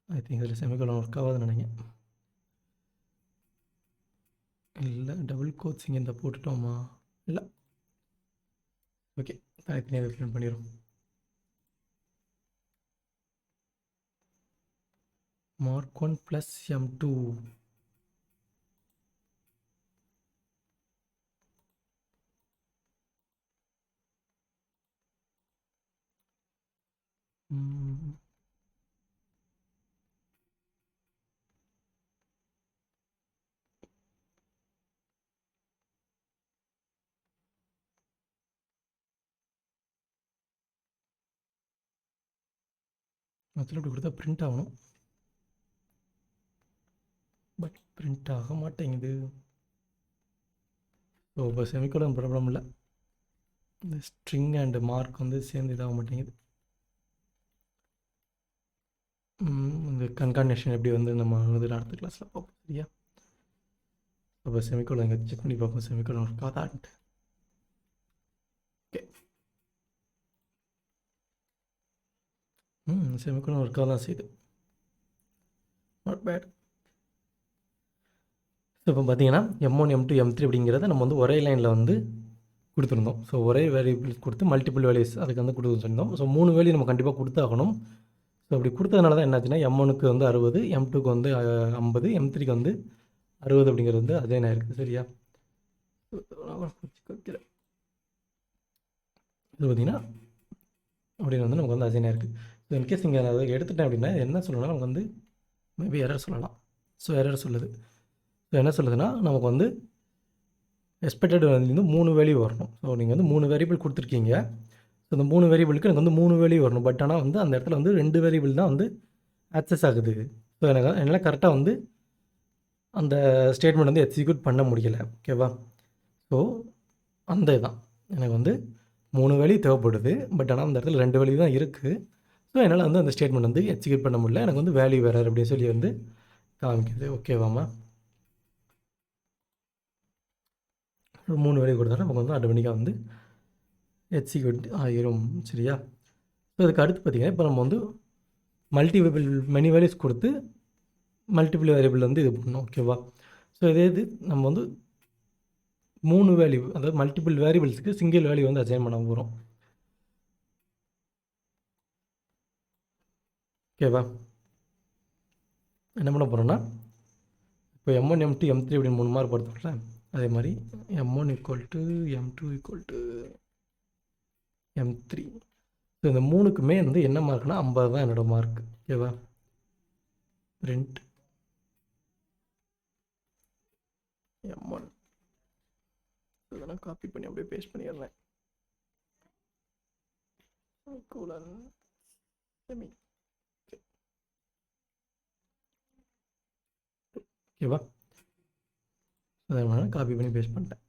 I think இதில் செமிகோலன் ஒர்க் ஆகாதுன்னு நினைக்கிறேன். இல்லை டபுள் கோட்ஸ் இங்கே இந்த போட்டுட்டோமா? இல்லை. ஓகே, தனித்தனியாக ரிட்டர்ன் பண்ணிடுறோம். Mark 1 plus M2. மொத்தம் இப்படி கொடுத்தா பிரிண்ட் ஆகணும். பிரிண்ட் ஆக மாட்டேங்குது. ஸோ இப்போ செமிகோலன் ப்ராப்ளம் இல்லை, இந்த ஸ்ட்ரிங் அண்டு மார்க் வந்து சேர்ந்து இதாக மாட்டேங்குது. இந்த கன்கார்னேஷன் எப்படி வந்து நம்ம வந்து அடுத்த கிளாஸில் பார்ப்போம். சரியா? அப்போ செமிகோலன் இங்கே செக் பண்ணி பார்ப்போம், செமிகோலன் ஒர்க் ஆதான்ட்டு. ஓகே, செமிகோலன் ஒர்க்காக தான் செய்யுது, நாட் பேட். ஸோ இப்போ பார்த்தீங்கன்னா M1 M2 M3 அப்படிங்கிறத நம்ம வந்து ஒரே லைனில் வந்து கொடுத்துருந்தோம். ஸோ ஒரே வேல்யூபிள் கொடுத்து மல்டிபிள் வேல்யூஸ் அதுக்கு வந்து கொடுத்துருந்தோம். ஸோ 3 வேல்யூ நம்ம கண்டிப்பாக கொடுத்தாகணும். ஸோ அப்படி கொடுத்ததுனால தான் என்னாச்சுன்னா M1க்கு வந்து 60, M2க்கு வந்து 50, M3க்கு வந்து 60 அப்படிங்கிறது வந்து அதே நான் இருக்குது. சரியா? இது பார்த்தீங்கன்னா அப்படின்னு வந்து நமக்கு வந்து அசைனாக இருக்குது. ஸோ இன்கேஸ் இங்கே அதை எடுத்துட்டேன் அப்படின்னா என்ன சொல்லணும்னா நமக்கு வந்து மேபி எரர் சொல்லலாம். ஸோ எரர் சொல்லுது. ஸோ என்ன சொல்லுதுன்னா நமக்கு வந்து எக்ஸ்பெக்டட் வந்து 3 வேல்யூ வரணும். ஸோ நீங்கள் வந்து 3 வேரியபிள் கொடுத்துருக்கீங்க. ஸோ இந்த 3 வேரியபிளுக்கு எனக்கு வந்து 3 வேல்யூ வரணும். பட் ஆனால் வந்து அந்த இடத்துல வந்து 2 வேரியபிள் தான் வந்து ஆக்சஸ் ஆகுது. ஸோ எனக்கு என்னால் கரெக்டாக வந்து அந்த ஸ்டேட்மெண்ட் வந்து எக்ஸிக்யூட் பண்ண முடியலை. ஓகேவா? ஸோ அந்த இதுதான் எனக்கு வந்து 3 வேல்யூ தேவைப்படுது. பட் ஆனால் அந்த இடத்துல 2 வேல்யூ தான் இருக்குது. ஸோ என்னால் வந்து அந்த ஸ்டேட்மெண்ட் வந்து எக்ஸிக்யூட் பண்ண முடியல. எனக்கு வந்து வேல்யூ வேறு அப்படின்னு சொல்லி வந்து காமிக்குது. ஓகேவாம்மா? 3 வேல்யூ கொடுத்தா நமக்கு வந்து ஆட்டோமேட்டிக்காக வந்து எக்ஸிக்யூட் ஆகிரும். சரியா? ஸோ அதுக்கு அடுத்து பார்த்திங்கன்னா இப்போ நம்ம வந்து மல்டிபிள் மெனி வேல்யூஸ் கொடுத்து மல்டிபிள் வேரியபிள் வந்து இது பண்ணணும். ஓகேவா? ஸோ இதே இது நம்ம வந்து 3 வேல்யூ, அதாவது மல்டிபிள் வேரியபிள்ஸுக்கு சிங்கிள் வேல்யூ வந்து அசைன் பண்ண போகிறோம். ஓகேவா? என்ன பண்ண போகிறோன்னா இப்போ M1 M2 M3 அப்படின்னு 3 மார்க் போடுறோம்ல, அதே மாதிரி M1 = M2 = M3. ஸோ இந்த 3க்குமே வந்து என்ன மார்க்னா 50 தான் என்னோடய மார்க். ஓகேவா? பிரிண்ட் M1 இதெல்லாம் காப்பி பண்ணி அப்படியே பேஸ்ட் பண்ணிடுறேன். Coolant semi. ஓகேவா? அதனால் காப்பி பண்ணி பேஸ்ட் பண்ணிட்டேன்.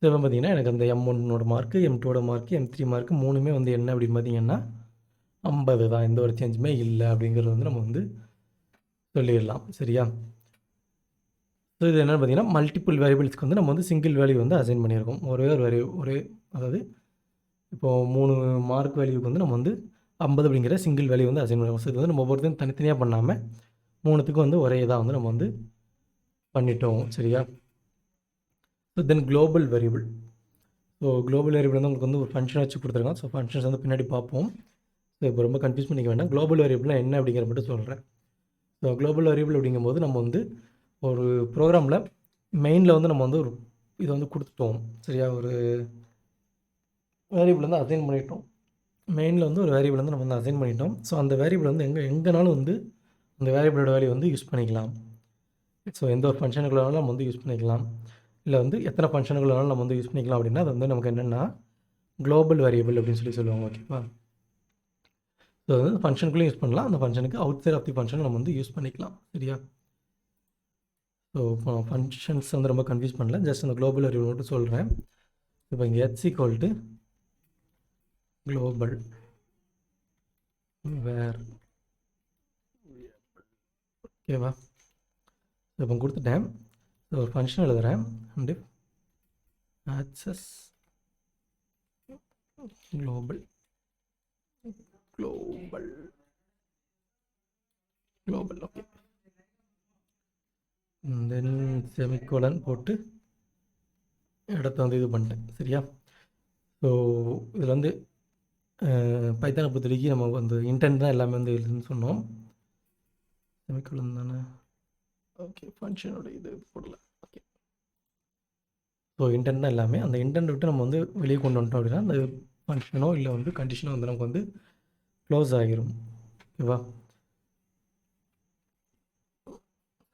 இப்போ பார்த்தீங்கன்னா எனக்கு அந்த M1ஓட மார்க்கு, M2ஓட மார்க்கு, M3 மார்க்கு 3மே வந்து என்ன அப்படின்னு பார்த்தீங்கன்னா 50 தான். எந்த ஒரு சேஞ்சுமே இல்லை அப்படிங்கிறது வந்து நம்ம வந்து சொல்லிடலாம். சரியா? ஸோ இது என்னென்னு பார்த்தீங்கன்னா மல்டிபிள் வேரியபிள்ஸ்க்கு வந்து நம்ம வந்து சிங்கிள் வேல்யூ வந்து அசைன் பண்ணியிருக்கோம். ஒரே ஒரு வேல்யூ அதாவது இப்போது 3 மார்க் வேல்யூக்கு வந்து நம்ம வந்து 50 அப்படிங்கிற சிங்கிள் வேல்யூ வந்து அசைன் பண்ணியிருக்கோம். ஸோ இது வந்து நம்ம ஒவ்வொருத்தையும் தனித்தனியாக பண்ணாமல் 3த்துக்கும் வந்து ஒரே இதாக வந்து நம்ம வந்து பண்ணிட்டோம். சரியா? So then global variable. So global variable வந்து உங்களுக்கு வந்து ஒரு ஃபங்க்ஷன் வச்சு கொடுத்துருக்காங்க. ஸோ ஃபங்க்ஷன்ஸ் வந்து பின்னாடி பார்ப்போம். ஸோ இப்போ ரொம்ப கன்ஃபியூஸ் பண்ணிக்க வேண்டாம். குளோபல் வேரியபிள்னால் என்ன அப்படிங்கிற மட்டும் சொல்கிறேன். ஸோ குளோபல் வேரியபிள் அப்படிங்கும்போது நம்ம வந்து ஒரு ப்ரோக்ராமில் மெயினில் வந்து நம்ம வந்து ஒரு இதை வந்து கொடுத்துட்டோம். சரியா? ஒரு வேரியபிள் வந்து அசைன் பண்ணிட்டோம். மெயினில் வந்து ஒரு வேரியபிள் வந்து நம்ம வந்து அசைன் பண்ணிட்டோம். ஸோ அந்த வேரியபிள் வந்து எங்கேனாலும் வந்து அந்த வேரியபிளோட வேல்யூ வந்து யூஸ் பண்ணிக்கலாம். ஸோ எந்த ஒரு ஃபங்க்ஷனுக்குள்ளாலும் நம்ம வந்து யூஸ் பண்ணிக்கலாம். இல்லை வந்து எத்தனை ஃபங்க்ஷனுக்குள்ளாலும் நம்ம வந்து யூஸ் பண்ணிக்கலாம் அப்படின்னா அது வந்து நமக்கு என்னென்னா குளோபல் வேரியபிள் அப்படின்னு சொல்லி சொல்லுவாங்க. ஓகேவா? ஸோ அது வந்து ஃபங்க்ஷனுக்குள்ளேயும் யூஸ் பண்ணலாம். அந்த ஃபங்க்ஷனுக்கு outside of the function நம்ம வந்து யூஸ் பண்ணிக்கலாம். சரியா? ஸோ இப்போ ஃபங்க்ஷன்ஸ் வந்து ரொம்ப கன்ஃபியூஸ் பண்ணல, ஜஸ்ட் அந்த குளோபல் வேரியபிள் மட்டும் சொல்கிறேன். இப்போ இங்கே h global வேர். ஓகேவா? இப்போ கொடுத்துட்டேன். ஸோ ஒரு ஃபங்க்ஷன் எழுதுகிறேன். And access global okay. Then semicolon போட்டு இடத்த வந்து இது பண்ணிட்டேன். சரியா? ஸோ இதில் வந்து பைத்தானை பொறுத்தவரைக்கும் நம்ம வந்து இன்டென்ட் தான் எல்லாமே வந்து எழுதுன்னு சொன்னோம். செமிகோலன் தானே? ஓகே, ஃபங்க்ஷனோட இது போடல. ஓகே, ஸோ இன்டென்ட் தான் எல்லாமே. அந்த இன்டென்ட் விட்டு நம்ம வந்து வெளியே கொண்டு வந்துட்டோம் அப்படின்னா அந்த ஃபங்க்ஷனோ இல்லை வந்து கண்டிஷனோ வந்து நமக்கு வந்து க்ளோஸ் ஆகிரும். ஓகேவா?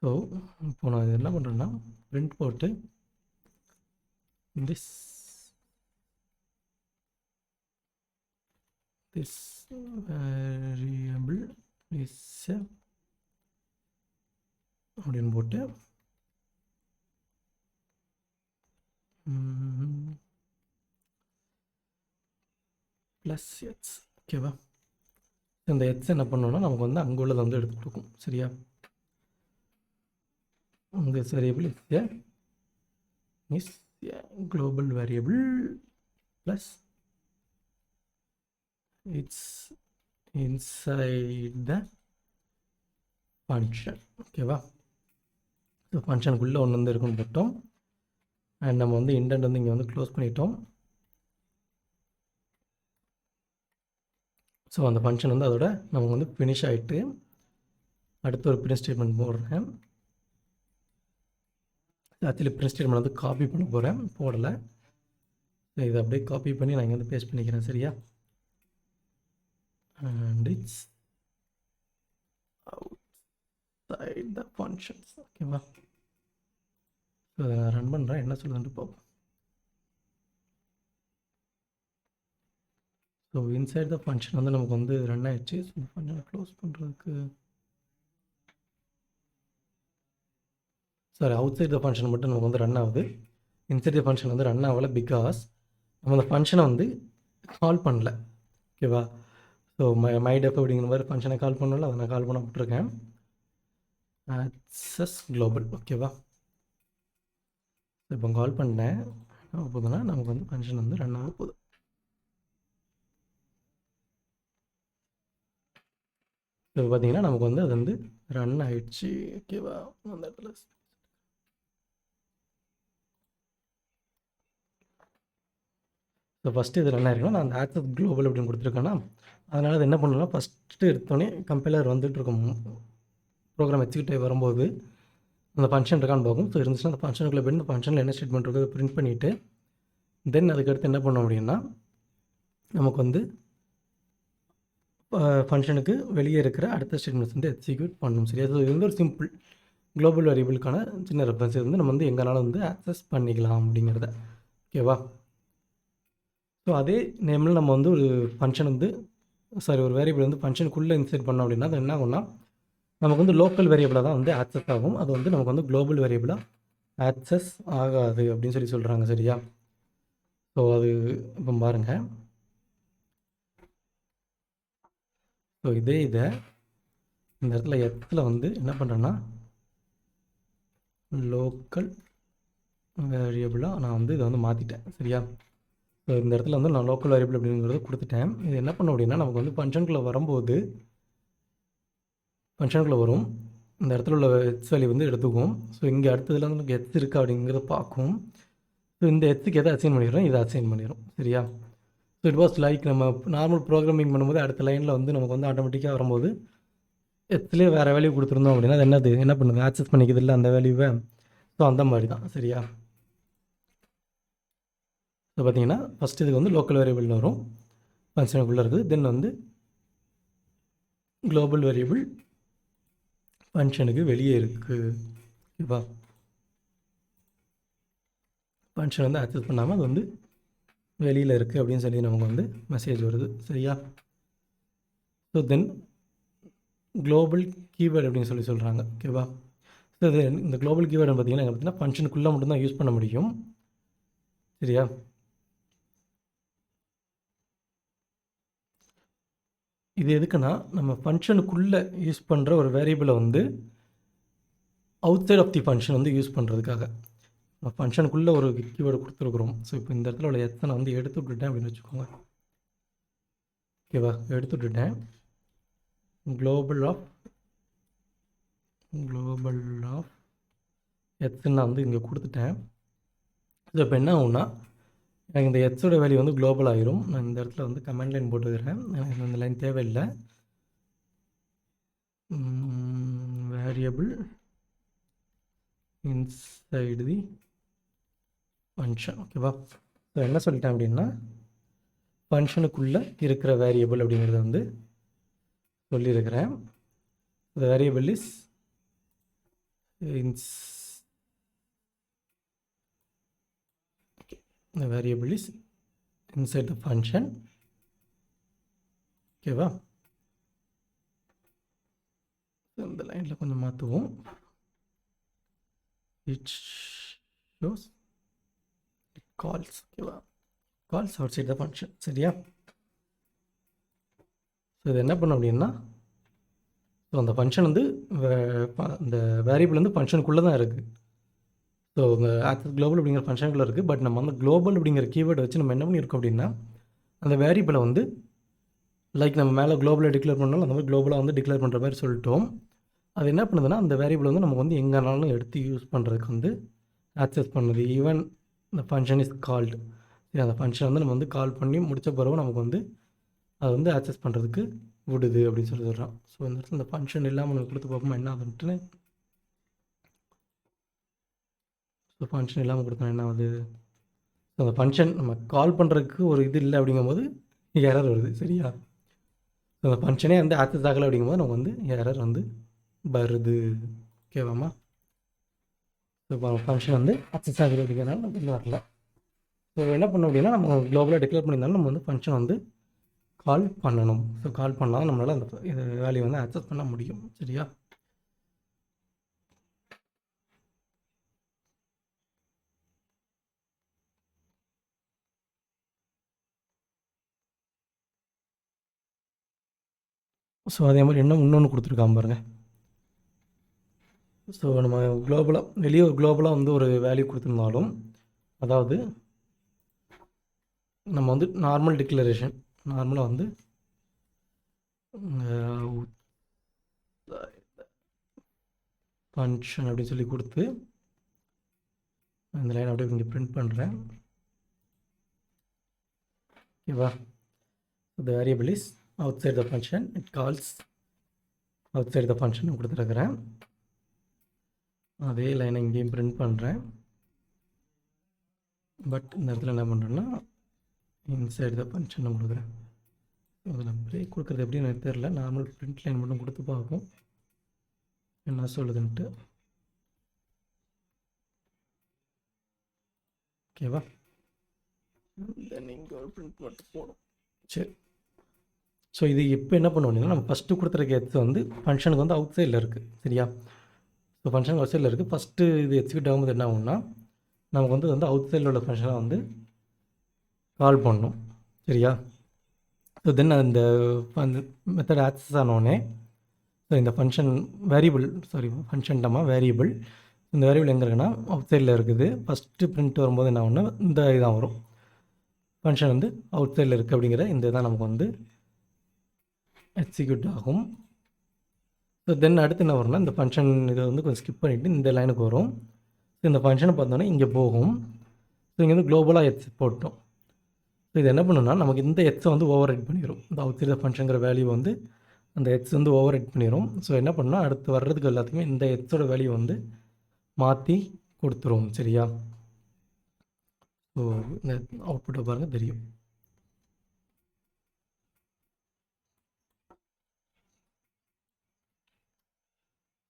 ஸோ இப்போ நான் இது என்ன பண்ணுறேன்னா பிரிண்ட் போட்டு this variable is அப்படின்னு போட்டு ப்ளஸ் எக்ஸ். ஓகேவா? இந்த எக்ஸ் என்ன பண்ணோன்னா நமக்கு வந்து அங்கே உள்ளதை வந்து எடுத்து கொடுக்கும். சரியா? this variable is a global variable plus it's inside the function. ஓகேவா? ஸோ ஃபங்க்ஷனுக்குள்ளே ஒன்று வந்து இருக்குன்னு போட்டோம். அண்ட் நம்ம வந்து இண்டென்ட் வந்து இங்கே வந்து க்ளோஸ் பண்ணிட்டோம். ஸோ அந்த ஃபங்க்ஷன் வந்து அதோட நமக்கு வந்து ஃபினிஷ் ஆகிட்டு அடுத்து ஒரு பிரிண்ட் ஸ்டேட்மெண்ட் போடுறேன். ஆக்சுவலி பிரிண்ட் ஸ்டேட்மெண்ட் வந்து காப்பி பண்ண போகிறேன், போடலை. இதை அப்படியே காப்பி பண்ணி நான் இங்கே வந்து பேஸ்ட் பண்ணிக்கிறேன். சரியா? And it's outside the functions. ஓகேவா? ஸோ அதை நான் ரன் பண்ணுறேன், என்ன சொல்லுதுன்ட்டு பார்ப்போம். ஸோ இன்சைட் த ஃபங்க்ஷன் வந்து நமக்கு வந்து ரன் ஆகிடுச்சு. ஸோ இந்த ஃபங்க்ஷனை க்ளோஸ் பண்ணுறதுக்கு அவுட் சைட் த ஃபங்க்ஷன் மட்டும் நமக்கு வந்து ரன் ஆகுது. இன்சைட் த ஃபங்க்ஷன் வந்து ரன் ஆகலை, பிகாஸ் நம்ம அந்த ஃபங்க்ஷனை வந்து கால் பண்ணல. ஓகேவா? ஸோ மைடெஃப் அப்படிங்கிற மாதிரி ஃபங்க்ஷனை கால் பண்ணல, அதை நான் கால் பண்ண விட்டுருக்கேன். Access global. ஓகேவா? இப்போ கால் பண்ணேன் போதுன்னா நமக்கு வந்து ஃபங்க்ஷன் வந்து ரன் ஆக போகுது. இப்போ பார்த்தீங்கன்னா நமக்கு வந்து அது வந்து ரன் ஆகிடுச்சு. ஓகேவா? அந்த இடத்துல ஸோ ஃபஸ்ட்டு இது ரன் ஆகிருக்கணும். நான் அந்த ஆக்சஸ் குளோபல் அப்படின்னு கொடுத்துருக்கேன்னா அதனால் அது என்ன பண்ணலாம், ஃபஸ்ட்டு எடுத்தோடனே கம்பைலர் வந்துட்டு இருக்கும், ப்ரோக்ராம் எக்ஸிக்யூட் வரும்போது அந்த ஃபங்க்ஷன் இருக்கான்னு பார்க்கும். ஸோ இருந்துச்சுன்னா அந்த ஃபங்க்ஷனுக்குள்ளே போய் இந்த ஃபங்க்ஷனில் என்ன ஸ்டேட்மெண்ட் இருக்குது பிரிண்ட் பண்ணிவிட்டு தென் அதுக்கடுத்து என்ன பண்ணோம் அப்படின்னா நமக்கு வந்து ஃபங்க்ஷனுக்கு வெளியே இருக்கிற அடுத்த ஸ்டேட்மெண்ட்ஸ் வந்து எக்ஸிக்யூட் பண்ணணும். சரியா? ஸோ இது வந்து ஒரு சிம்பிள் குளோபல் வேரியபிளுக்கான சின்ன ரெஃபரன்ஸ். இது வந்து நம்ம வந்து எங்களால் வந்து ஆக்சஸ் பண்ணிக்கலாம் அப்படிங்கிறத. ஓகேவா? ஸோ அதே நேமில் நம்ம வந்து ஒரு ஃபங்க்ஷன் வந்து ஒரு வேரியபிள் வந்து ஃபங்க்ஷனுக்குள்ளே இன்சர்ட் பண்ணோம் அப்படின்னா அது என்ன ஆகும்னா நமக்கு வந்து லோக்கல் வேரியபிளாக தான் வந்து ஆக்சஸ் ஆகும். அது வந்து நமக்கு வந்து குளோபல் வேரியபிளாக ஆக்சஸ் ஆகாது அப்படின்னு சொல்கிறாங்க. சரியா? ஸோ அது இப்போ பாருங்கள். ஸோ இதை இந்த இடத்துல எத்தில் வந்து என்ன பண்ணுறேன்னா லோக்கல் வேரியபிளாக நான் வந்து இதை வந்து மாற்றிட்டேன். சரியா? ஸோ இந்த இடத்துல வந்து நான் லோக்கல் வேரியபிள் அப்படிங்கிறத கொடுத்துட்டேன். இது என்ன பண்ணோம் அப்படின்னா நமக்கு வந்து ஃபங்க்ஷனுக்குள்ளே வரும்போது ஃபங்க்ஷனுக்குள்ளே வரும், இந்த இடத்துல உள்ள எக்ஸ் வேல்யூ வந்து எடுத்துக்கும். ஸோ இங்கே அடுத்ததில் வந்து நமக்கு எக்ஸ் இருக்கா அப்படிங்கிறத பார்க்கும். ஸோ இந்த எக்ஸுக்கு எதை அசைன் பண்ணிடுறோம், இதை அசைன் பண்ணிடும். சரியா? ஸோ இட் வாஸ் லைக் நம்ம நார்மல் ப்ரோக்ராமிங் பண்ணும்போது அடுத்த லைனில் வந்து நமக்கு வந்து ஆட்டோமேட்டிக்காக வரும்போது எக்ஸ்லேயே வேறு வேல்யூ கொடுத்துருந்தோம் அப்படின்னா அது என்ன பண்ணுது, ஆக்சஸ் பண்ணிக்கிறது இல்லை அந்த வேல்யூவை. ஸோ அந்த மாதிரி தான். சரியா? ஸோ பார்த்தீங்கன்னா ஃபஸ்ட்டு இதுக்கு வந்து லோக்கல் வேரியபிள் வரும், ஃபங்க்ஷனுக்குள்ளே இருக்குது. தென் வந்து குளோபல் வேரியபிள் ஃபங்க்ஷனுக்கு வெளியே இருக்குது. ஓகேவா? ஃபங்க்ஷன் வந்து ஆக்சஸ் பண்ணாமல் அது வந்து வெளியில் இருக்குது அப்படின்னு சொல்லி நமக்கு வந்து மெசேஜ் வருது. சரியா? ஸோ தென் குளோபல் கீவேர்டு அப்படின்னு சொல்கிறாங்க. ஓகேவா? ஸோ இது இந்த குளோபல் கீவேர்டு பார்த்தீங்கன்னா ஃபங்க்ஷனுக்குள்ளே மட்டும்தான் யூஸ் பண்ண முடியும். சரியா? இது எதுக்குன்னா நம்ம ஃபங்க்ஷனுக்குள்ளே யூஸ் பண்ணுற ஒரு வேரியபிளை வந்து outside of the function வந்து யூஸ் பண்ணுறதுக்காக நம்ம ஃபங்க்ஷனுக்குள்ளே ஒரு கீவேர்டு கொடுத்துருக்குறோம். ஸோ இப்போ இந்த இடத்துல உள்ள எத்தனை வந்து எடுத்து விட்டுட்டேன் அப்படின்னு வச்சுக்கோங்க. ஓகேவா? எடுத்து விட்டுட்டேன். குளோபல் ஆஃப் எத்ன்னு நான் வந்து இங்கே கொடுத்துட்டேன். ஸோ இப்போ என்ன ஆகும்னா எனக்கு இந்த எக்ஸோட வேல்யூ வந்து குளோபல் ஆகிரும். நான் இந்த இடத்துல வந்து கமெண்ட் லைன் போட்டுக்கிறேன், எனக்கு இந்த லைன் தேவையில்லை. வேரியபிள் இன்சைடு தி ஃபங்க்ஷன். ஓகேவா? ஸோ என்ன சொல்லிட்டேன் அப்படின்னா ஃபங்க்ஷனுக்குள்ளே இருக்கிற வேரியபிள் அப்படிங்கிறத வந்து சொல்லியிருக்கிறேன். The variable is the variable is inside the function. ஓகேவா? இந்த லைனில் கொஞ்சம் மாற்றுவோம். it calls. ஓகேவா, calls outside the function. சரியா, ஸோ இது என்ன பண்ணும் அப்படின்னா, ஸோ அந்த ஃபங்க்ஷன் வந்து இந்த வேரியபிள் வந்து ஃபங்க்ஷனுக்குள்ளே தான் இருக்குது. ஸோ இந்த ஆக்சஸ் குளோபல் அப்படிங்கிற ஃபங்க்ஷனுக்குள்ளே இருக்குது. பட் நம்ம வந்து குளோபல் அப்படிங்கிற கீவேர்டை வச்சு நம்ம என்ன பண்ணியிருக்கோம் அப்படின்னா, அந்த வேரியபிளை வந்து லைக் நம்ம மேலே குளோபலாக டிக்ளேர் பண்ணாலும் அந்த மாதிரி குளோபலாக வந்து டிக்ளேர் பண்ணுற மாதிரி சொல்லிட்டோம். அது என்ன பண்ணுதுன்னா, அந்த வேரியபிள் வந்து நமக்கு வந்து எங்கேனாலும் எடுத்து யூஸ் பண்ணுறதுக்கு வந்து ஆக்சஸ் பண்ணுது. ஈவன் இந்த ஃபங்க்ஷன் இஸ் கால்டு. சரி, அந்த ஃபங்க்ஷன் வந்து நம்ம வந்து கால் பண்ணி முடித்த பிறகு நமக்கு வந்து அதை வந்து ஆக்சஸ் பண்ணுறதுக்கு விடுது அப்படின்னு சொல்லி சொல்கிறான். ஸோ இந்த இடத்துல இந்த ஃபங்க்ஷன் இல்லாமல் நம்ம கொடுத்து பார்ப்போமா என்ன ஆகுதுன்ட்டு. ஸோ ஃபங்க்ஷன் இல்லாமல் கொடுத்தா என்ன ஆகுது? ஸோ அந்த ஃபங்க்ஷன் நம்ம கால் பண்ணுறதுக்கு ஒரு இது இல்லை அப்படிங்கும்போது எரர் வருது. சரியா, ஸோ அந்த ஃபங்க்ஷனே வந்து ஆக்சஸ் ஆகலை அப்படிங்கும்போது நமக்கு வந்து எரர் வந்து வருது. ஓகேவாம்மா, ஸோ இப்போ ஃபங்க்ஷன் வந்து ஆக்சஸ் ஆகுது அப்படிங்கிறனால நம்ம இன்னும் வரல. ஸோ என்ன பண்ணோம் அப்படின்னா, நம்ம குளோபலாக டிக்ளேர் பண்ணியிருந்தாலும் நம்ம வந்து ஃபங்க்ஷன் வந்து கால் பண்ணணும். ஸோ கால் பண்ணால் நம்மளால் அந்த இது வேல்யூ வந்து ஆக்சஸ் பண்ண முடியும். சரியா, ஸோ அதே மாதிரி இன்னொன்று கொடுத்துருக்காம பாருங்கள். ஸோ நம்ம குளோபலாக வெளியே ஒரு குளோபலாக வந்து ஒரு வேல்யூ கொடுத்துருந்தாலும், அதாவது நம்ம வந்து நார்மல் டிக்ளரேஷன் நார்மலாக வந்து ஃபங்க்ஷன் அப்படின்னு சொல்லி கொடுத்து அந்த லைன் அப்படியே இங்கே பிரிண்ட் பண்ணுறேன். ஓகேவா, the variable is outside the function, it calls outside the function கொடுத்துருக்கிறேன். அதே லைனை இங்கேயும் பிரிண்ட் பண்ணுறேன். பட் இந்த இடத்துல என்ன பண்ணுறேன்னா இன்சைட் த ஃபங்க்ஷன் கொடுக்குறேன். அதில் பிரேக் கொடுக்குறது எப்படின்னு எனக்கு தெரியல. நார்மல் பிரிண்ட் லைன் மட்டும் கொடுத்து பார்ப்போம் என்ன சொல்லுதுன்ட்டு. ஓகேவா, தென் இங்கே ஒரு பிரிண்ட் மட்டும் போடும். சரி, ஸோ இது இப்போ என்ன பண்ணுவோம்னா, நம்ம ஃபஸ்ட்டு கொடுத்துருக்க எட்ஸ் வந்து ஃபங்க்ஷனுக்கு வந்து அவுட் சைடில் இருக்குது. சரியா, ஸோ ஃபங்க்ஷன் அவுட் சைடில் இருக்குது. ஃபஸ்ட்டு இது எக்ஸிக்யூட் ஆகும்போது என்ன ஆகும்னா, நமக்கு வந்து அவுட் சைடில் உள்ள ஃபங்க்ஷனை வந்து கால் பண்ணணும். சரியா, ஸோ தென் அந்த மெத்தட் ஆக்சஸ் ஆனோடனே ஸோ இந்த ஃபங்க்ஷன் வேரியபிள் இந்த வேரியபிள் எங்கே இருக்குன்னா அவுட் சைடில் இருக்குது. ஃபஸ்ட்டு பிரிண்ட் வரும்போது என்ன ஆகும்னா இந்த இதான் வரும், ஃபங்க்ஷன் வந்து அவுட் சைடில் இருக்குது அப்படிங்கிற இந்த இதான் நமக்கு வந்து எக்ஸிக்யூட் ஆகும். ஸோ தென் அடுத்து என்ன வரும்னா, இந்த ஃபங்க்ஷன் இதை வந்து கொஞ்சம் ஸ்கிப் பண்ணிவிட்டு இந்த லைனுக்கு வரும். ஸோ இந்த ஃபங்க்ஷனை பார்த்தோன்னா இங்கே போகும். ஸோ இங்கே வந்து குளோபலாக எட்ஸ் போட்டோம். ஸோ இது என்ன பண்ணுன்னா, நமக்கு இந்த எட்ஸை வந்து ஓவர் ரைட் பண்ணிடும். இந்த அவுட் சைட் ஃபங்க்ஷனுங்கிற வேல்யூ வந்து அந்த எட்ஸ் வந்து ஓவர் ரைட் பண்ணிடும். ஸோ என்ன பண்ணால் அடுத்து வர்றதுக்கு எல்லாத்துக்குமே இந்த எட்ஸோட வேல்யூ வந்து மாற்றி கொடுத்துரும். சரியா, ஸோ இந்த அவுட்புட்டை பாருங்கள் தெரியும்.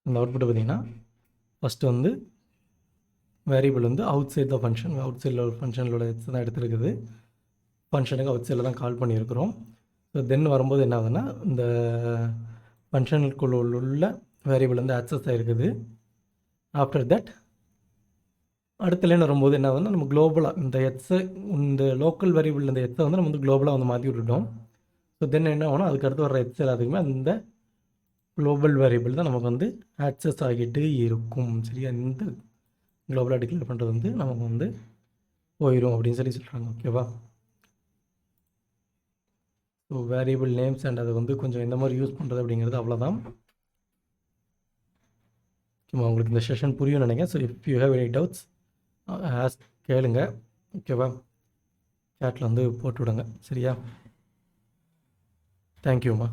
இந்த அவுட்புட்டை பார்த்தீங்கன்னா ஃபஸ்ட்டு வந்து வேரியபிள் வந்து அவுட் சைட் த ஃபங்க்ஷன், அவுட் சைடில் ஒரு ஃபங்க்ஷனோட எட்ஸ் தான் எடுத்துருக்குது. ஃபங்க்ஷனுக்கு அவுட் சைடில் தான் கால் பண்ணியிருக்கிறோம். ஸோ தென் வரும்போது என்ன ஆகுதுன்னா, இந்த ஃபங்க்ஷனுக்குள்ள உள்ள வேரியபிள் வந்து ஆக்சஸ் ஆகிருக்குது. ஆஃப்டர் தட் அடுத்த லைன் வரும்போது என்ன ஆகுதுன்னா, நம்ம குளோபலாக இந்த எட்ஸை இந்த லோக்கல் வேரியபிள் இந்த எட்ஸை வந்து நம்ம வந்து குளோபலாக வந்து மாற்றி விட்டுட்டோம். ஸோ தென் என்ன ஆகும்னா, அதுக்கு அடுத்து வர எட்ஸ் எல்லாத்துக்குமே அந்த குளோபல் வேரியபிள் தான் நமக்கு வந்து ஆக்சஸ் ஆகிட்டு இருக்கும். சரியா, இந்த குளோபலாக டிக்ளேர் பண்ணுறது வந்து நமக்கு வந்து போயிடும் அப்படின்னு சொல்லி சொல்கிறாங்க. ஓகேவா, ஸோ வேரியபிள் நேம்ஸ் அண்ட் அதை வந்து கொஞ்சம் எந்த மாதிரி யூஸ் பண்ணுறது அப்படிங்கிறது அவ்வளோதான். ஓகேவா, உங்களுக்கு இந்த செஷன் புரியும் நினைக்கிறேன். So if you have any doubts கேளுங்க. ஓகேவா, சேட்டில் வந்து போட்டு விடுங்க. சரியா, தேங்க்யூம்மா.